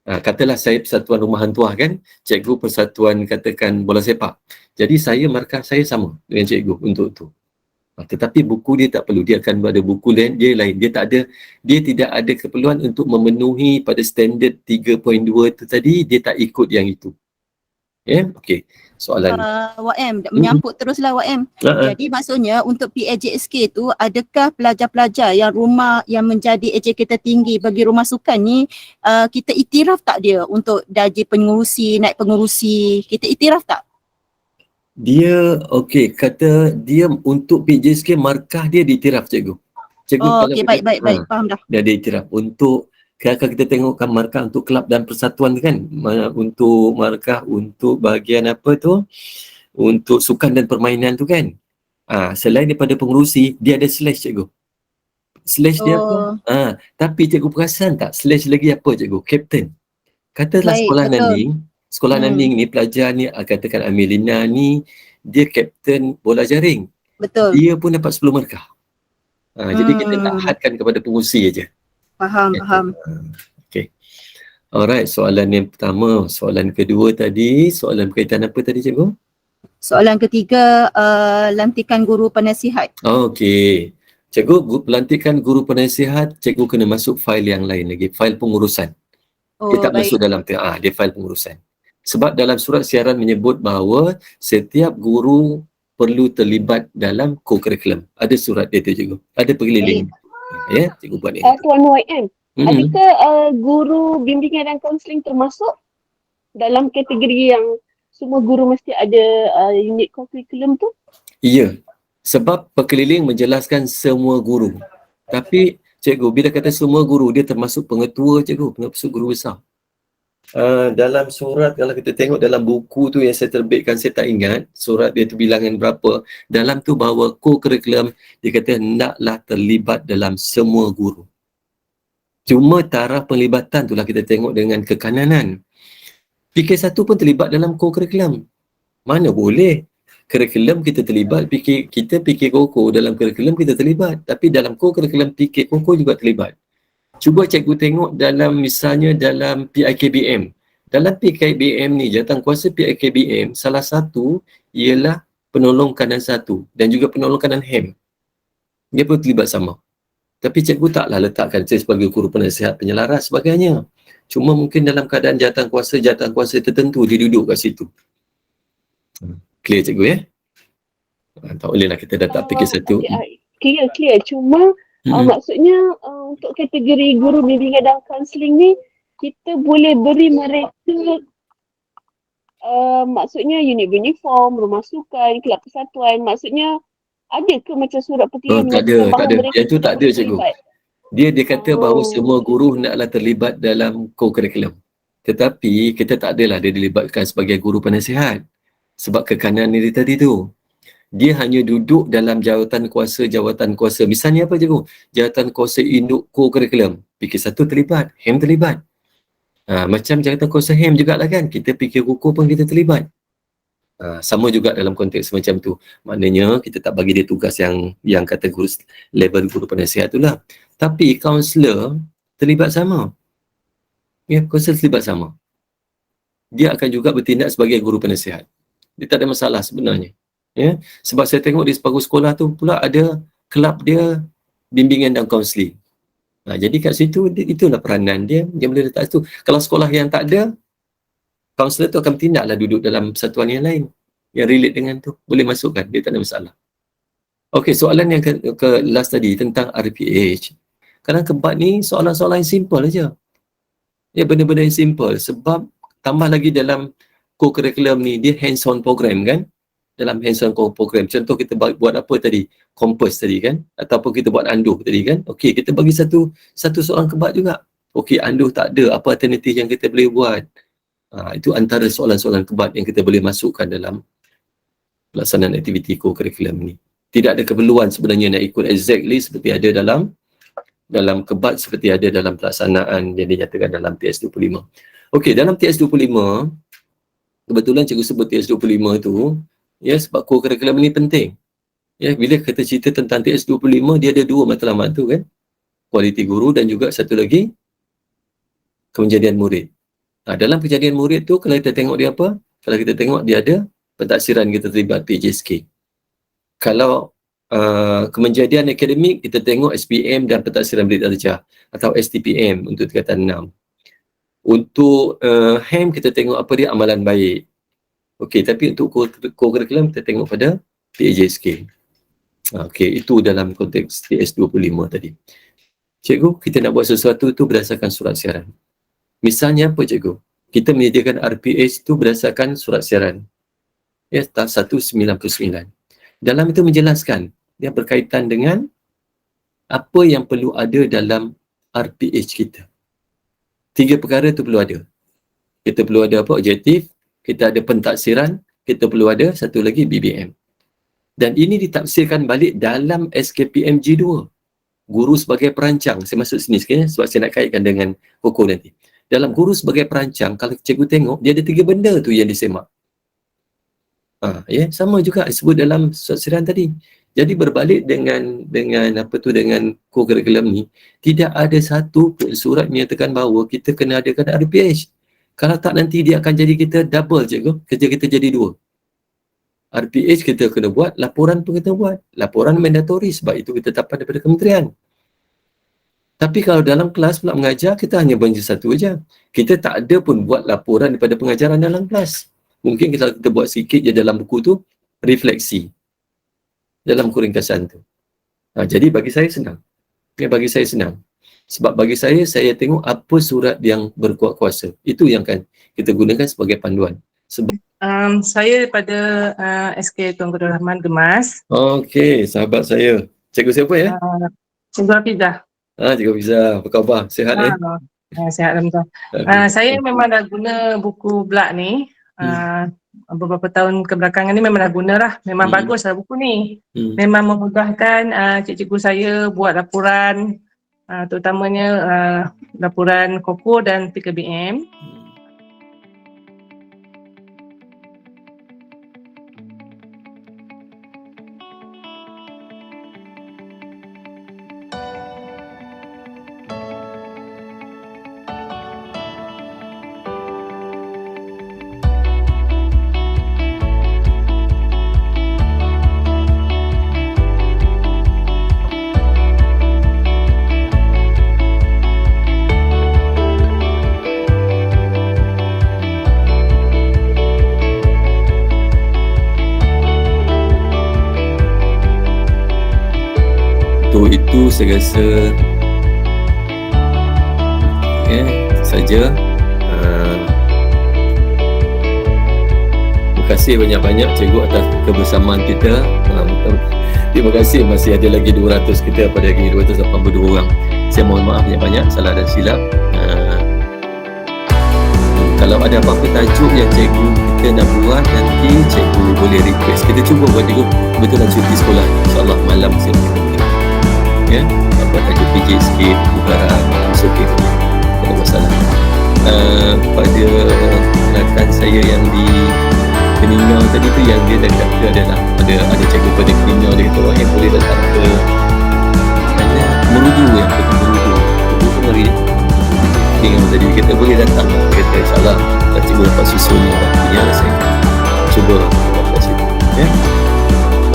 Katalah saya persatuan rumah hantuah kan, cikgu persatuan katakan bola sepak. Jadi markah saya sama dengan cikgu untuk tu. Tetapi buku dia tak perlu, dia akan ada buku lain, dia tidak ada keperluan untuk memenuhi pada standard 3.2 tu tadi, dia tak ikut yang itu. Ya, okey. Soalan YM, menyambut teruslah YM. Jadi maksudnya untuk PAJSK tu adakah pelajar-pelajar yang rumah yang menjadi AJK tertinggi bagi rumah sukan ni kita iktiraf tak dia untuk darjah pengurusi, naik pengurusi, kita iktiraf tak? Dia kata dia untuk PJSK markah dia diiktiraf cikgu. Okey, baik, faham dah. Dia diiktiraf untuk kalau kita tengokkan markah untuk kelab dan persatuan kan, untuk markah untuk bahagian apa tu, untuk sukan dan permainan tu kan. Selain daripada pengurusi, dia ada slash cikgu. Slash dia apa? Tapi cikgu perasan tak slash lagi apa cikgu? Captain. Katalah Baik, sekolah betul. Naning, sekolah Naning ni pelajar ni, katakan Amelina ni, dia captain bola jaring. Betul. Dia pun dapat 10 markah. Jadi kita tak hadkan kepada pengurusi aja. Faham. Okay. Alright, soalan yang pertama. Soalan kedua tadi, soalan berkaitan apa tadi cikgu? Soalan ketiga, lantikan guru penasihat. Okey. Cikgu, pelantikan guru penasihat, cikgu kena masuk fail yang lain lagi, fail pengurusan. Dia tak masuk dalam dia fail pengurusan. Sebab dalam surat siaran menyebut bahawa setiap guru perlu terlibat dalam co-curriculum. Ada surat dia tu cikgu. Ada pengeliling. Ya, cikgu buat ni. Tuan YM, adakah guru bimbingan dan kaunseling termasuk dalam kategori yang semua guru mesti ada unit co-curriculum tu? Ya. Sebab pekeliling menjelaskan semua guru. Tapi cikgu, bila kata semua guru, dia termasuk pengetua cikgu, termasuk guru besar. Dalam surat, kalau kita tengok dalam buku tu yang saya terbitkan, saya tak ingat surat dia tu bilangan berapa. Dalam tu bahawa co-curriculum, dia kata hendaklah terlibat dalam semua guru. Cuma taraf penglibatan itulah kita tengok dengan kekananan. PK1 pun terlibat dalam co-curriculum. Mana boleh? Kurikulum kita terlibat, kita PK Koko dalam kurikulum kita terlibat, tapi dalam co-curriculum PK Koko juga terlibat. Cuba cikgu tengok dalam, misalnya dalam PIKBM. Dalam PIKBM ni, jawatankuasa PIKBM, salah satu ialah penolong kanan 1 dan juga penolong kanan HEM. Dia pun terlibat sama. Tapi cikgu taklah letakkan saya sebagai guru penasihat penyelaras sebagainya. Cuma mungkin dalam keadaan jawatankuasa tertentu dia duduk kat situ. Clear cikgu ya? Tak bolehlah kita dah tak fikir satu. Clear. Cuma maksudnya untuk kategori guru bimbingan dan kaunseling ni, kita boleh beri mereka maksudnya unit uniform, rumah sukan, kelab persatuan. Maksudnya ada ke macam surat pekeliling? Tak ada. Yang tu tak ada cikgu. Dia kata bahawa semua guru hendaklah terlibat dalam co-curriculum. Tetapi kita tak adalah dia dilibatkan sebagai guru penasihat. Sebab kekanan ni tadi tu. Dia hanya duduk dalam jawatan kuasa. Misalnya apa cikgu? Jawatan kuasa induk co-curriculum. PK1 terlibat, HEM terlibat. Macam jawatan kuasa HEM jugalah kan. Kita PK Koko pun kita terlibat. Sama juga dalam konteks macam tu. Maknanya kita tak bagi dia tugas yang kata guru, level guru penasihat tu lah. Tapi kaunselor terlibat sama. Ya, kaunselor terlibat sama. Dia akan juga bertindak sebagai guru penasihat. Dia tak ada masalah sebenarnya. Ya, sebab saya tengok di separuh sekolah tu pula ada kelab dia bimbingan dan kaunseling. Jadi kat situ itulah peranan dia boleh letak situ. Kalau sekolah yang tak ada, kaunselor tu akan bertindaklah duduk dalam persatuan yang lain yang relate dengan tu. Boleh masukkan, dia tak ada masalah. Okey, soalan yang ke last tadi tentang RPH. Kadang kebat ni soalan-soalan yang simple aja. Ya, benda-benda yang simple. Sebab tambah lagi dalam co-curriculum ni, dia hands-on program kan. Dalam hands-on program, contoh kita buat apa tadi? Kompas tadi kan? Ataupun kita buat anduh tadi kan? Okey, kita bagi satu soalan kebat juga. Okey, anduh tak ada, apa alternatif yang kita boleh buat? Itu antara soalan-soalan kebat yang kita boleh masukkan dalam pelaksanaan aktiviti co-curriculum ni. Tidak ada keperluan sebenarnya nak ikut exactly seperti ada dalam kebat, seperti ada dalam pelaksanaan yang dinyatakan dalam TS25. Okey, dalam TS25, kebetulan cikgu sebut TS25 tu, ya, sebab co-curriculum ni penting. Ya, bila kita cerita tentang TS25, dia ada dua matlamat tu kan. Kualiti guru dan juga satu lagi kemenjadian murid. Dalam kejadian murid tu, kalau kita tengok dia apa? Kalau kita tengok dia ada pentaksiran kita terlibat PJSK. Kalau kemenjadian akademik, kita tengok SPM dan pentaksiran murid darjah atau STPM untuk tingkatan 6. Untuk HEM, kita tengok apa dia amalan baik. Okey, tapi untuk co-curriculum kita tengok pada PJSK. Okey, itu dalam konteks TS25 tadi. Cikgu, kita nak buat sesuatu tu berdasarkan surat siaran. Misalnya apa cikgu? Kita menyediakan RPH itu berdasarkan surat siaran. Ya, tahap 199. Dalam itu menjelaskan yang berkaitan dengan apa yang perlu ada dalam RPH kita. 3 perkara tu perlu ada. Kita perlu ada apa? Objektif, kita ada pentaksiran kita perlu ada satu lagi BBM. Dan ini ditafsirkan balik dalam SKPMG 2. Guru sebagai perancang. Saya masuk sini sikit sebab saya nak kaitkan dengan Koko nanti. Dalam guru sebagai perancang, kalau cikgu tengok, dia ada 3 benda tu yang disemak. Sama juga disebut dalam surat siran tadi. Jadi berbalik dengan kurikulum ni, tidak ada satu pun surat menyatakan bahawa kita kena adakan RPH. Kalau tak, nanti dia akan jadi kita double cikgu, kerja kita jadi 2. RPH kita kena buat, laporan pun kita buat. Laporan mandatori sebab itu kita dapat daripada kementerian. Tapi kalau dalam kelas pula mengajar, kita hanya baca satu aja. Kita tak ada pun buat laporan daripada pengajaran dalam kelas. Mungkin kita buat sikit je dalam buku tu, refleksi dalam ringkasan tu. Jadi bagi saya senang. Bagi saya senang. Sebab bagi saya tengok apa surat yang berkuat kuasa. Itu yang kan kita gunakan sebagai panduan. Saya daripada SK Tuan Guru Rahman Gemas. Okey, sahabat saya. Cikgu siapa ya? Cikgu Hafizah. Cikgu Hafizah, apa khabar? Sihat Sihat alhamdulillah. Saya memang dah guna buku Belak ni. Beberapa tahun kebelakangan ni memang dah guna lah. Memang baguslah buku ni. Memang memudahkan cikgu saya buat laporan, terutamanya laporan Koko dan PKBM. Itu saya rasa saja. Terima kasih banyak-banyak cikgu atas kebersamaan kita. Terima kasih, masih ada lagi 200 kita, pada lagi 282 orang. Saya mohon maaf banyak-banyak salah dan silap. Kalau ada apa-apa tajuk yang cikgu kita nak buat, nanti cikgu boleh request. Kita cuba buat cikgu kebetulan cuti sekolah, insyaAllah malam siap kita boleh apa tajuk PJ sikit, bubaran, okay, tak ada masalah. Pada rakan saya yang di Keningau tadi tu, yang dia dah kata adalah ada cikgu pada Keningau, dia kata orang yang boleh datang ke Merudu, yang kata Merudu ngeri Keningau tadi, dia kata boleh datang, dia kata insyaAllah tak cikgu dapat susun waktunya, saya akan cuba dapat situ.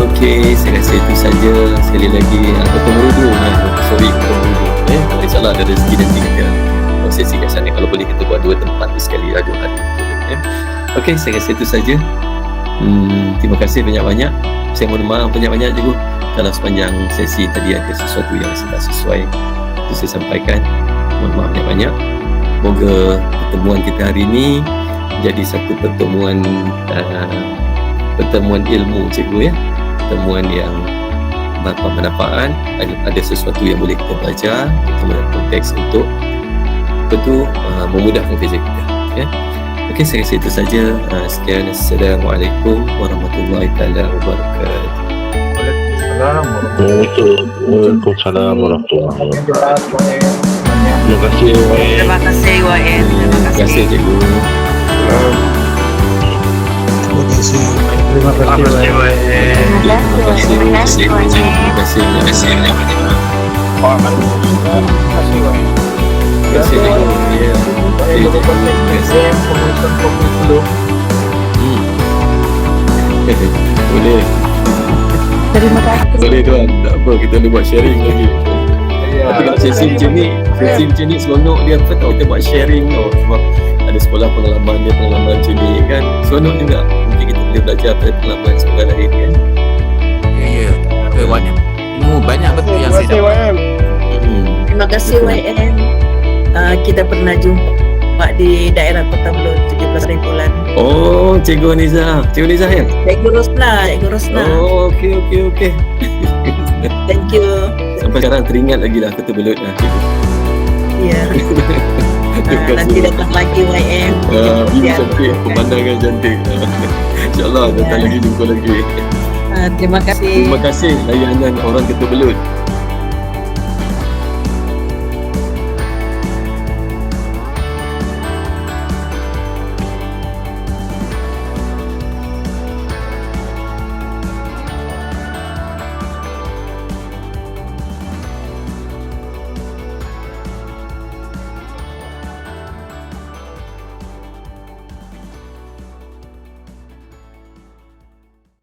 Okey, saya rasa itu saja. Sekali lagi, Ketua Merudu, sorry Ketua Merudu, insyaAllah ada rezeki nanti kita sesi kat sana. Kalau boleh kita buat 2 tempat sekali, 2 hari. Okey, saya rasa itu saja. Terima kasih banyak-banyak. Saya mohon maaf banyak-banyak cikgu kalau sepanjang sesi tadi ada sesuatu yang tak sesuai, itu saya sampaikan. Mohon maaf banyak-banyak. Moga pertemuan kita hari ini jadi satu pertemuan ilmu cikgu, pertemuan yang bermanfaat, ada sesuatu yang boleh kita belajar, terutama dalam konteks untuk memudahkan kerja kita. Okey, saya rasa itu saja. Sekian, Assalamualaikum warahmatullahi wabarakatuh. Waalaikumsalam warahmatullahi wabarakatuh. Terima kasih YN. Terima kasih YN. Terima kasih cikgu. Terima kasih YN. Boleh. Terima kasih. Boleh tuan, tak apa, kita boleh buat sharing lagi. Tapi kalau sesi macam ni seronok dia, kita buat sharing sebab ada sekolah pengalaman macam ni kan, seronok juga. Mungkin kita boleh belajar pada pengalaman sekolah lain kan. Ya, banyak betul yang saya dapat. Terima kasih YN. Kita pernah jumpa di daerah Kota Belud 17 bulan. Oh, Cikgu Niza ya? Cikgu Rosna. Oh, okey. Thank you. Sampai sekarang teringat lagi lah Kota Belud lah cikgu. Ya. Nanti datang lagi YM. Cantik, pemandangan cantik. InsyaAllah datang lagi, jumpa lagi. Terima kasih. Terima kasih layanan orang Ketua Belut.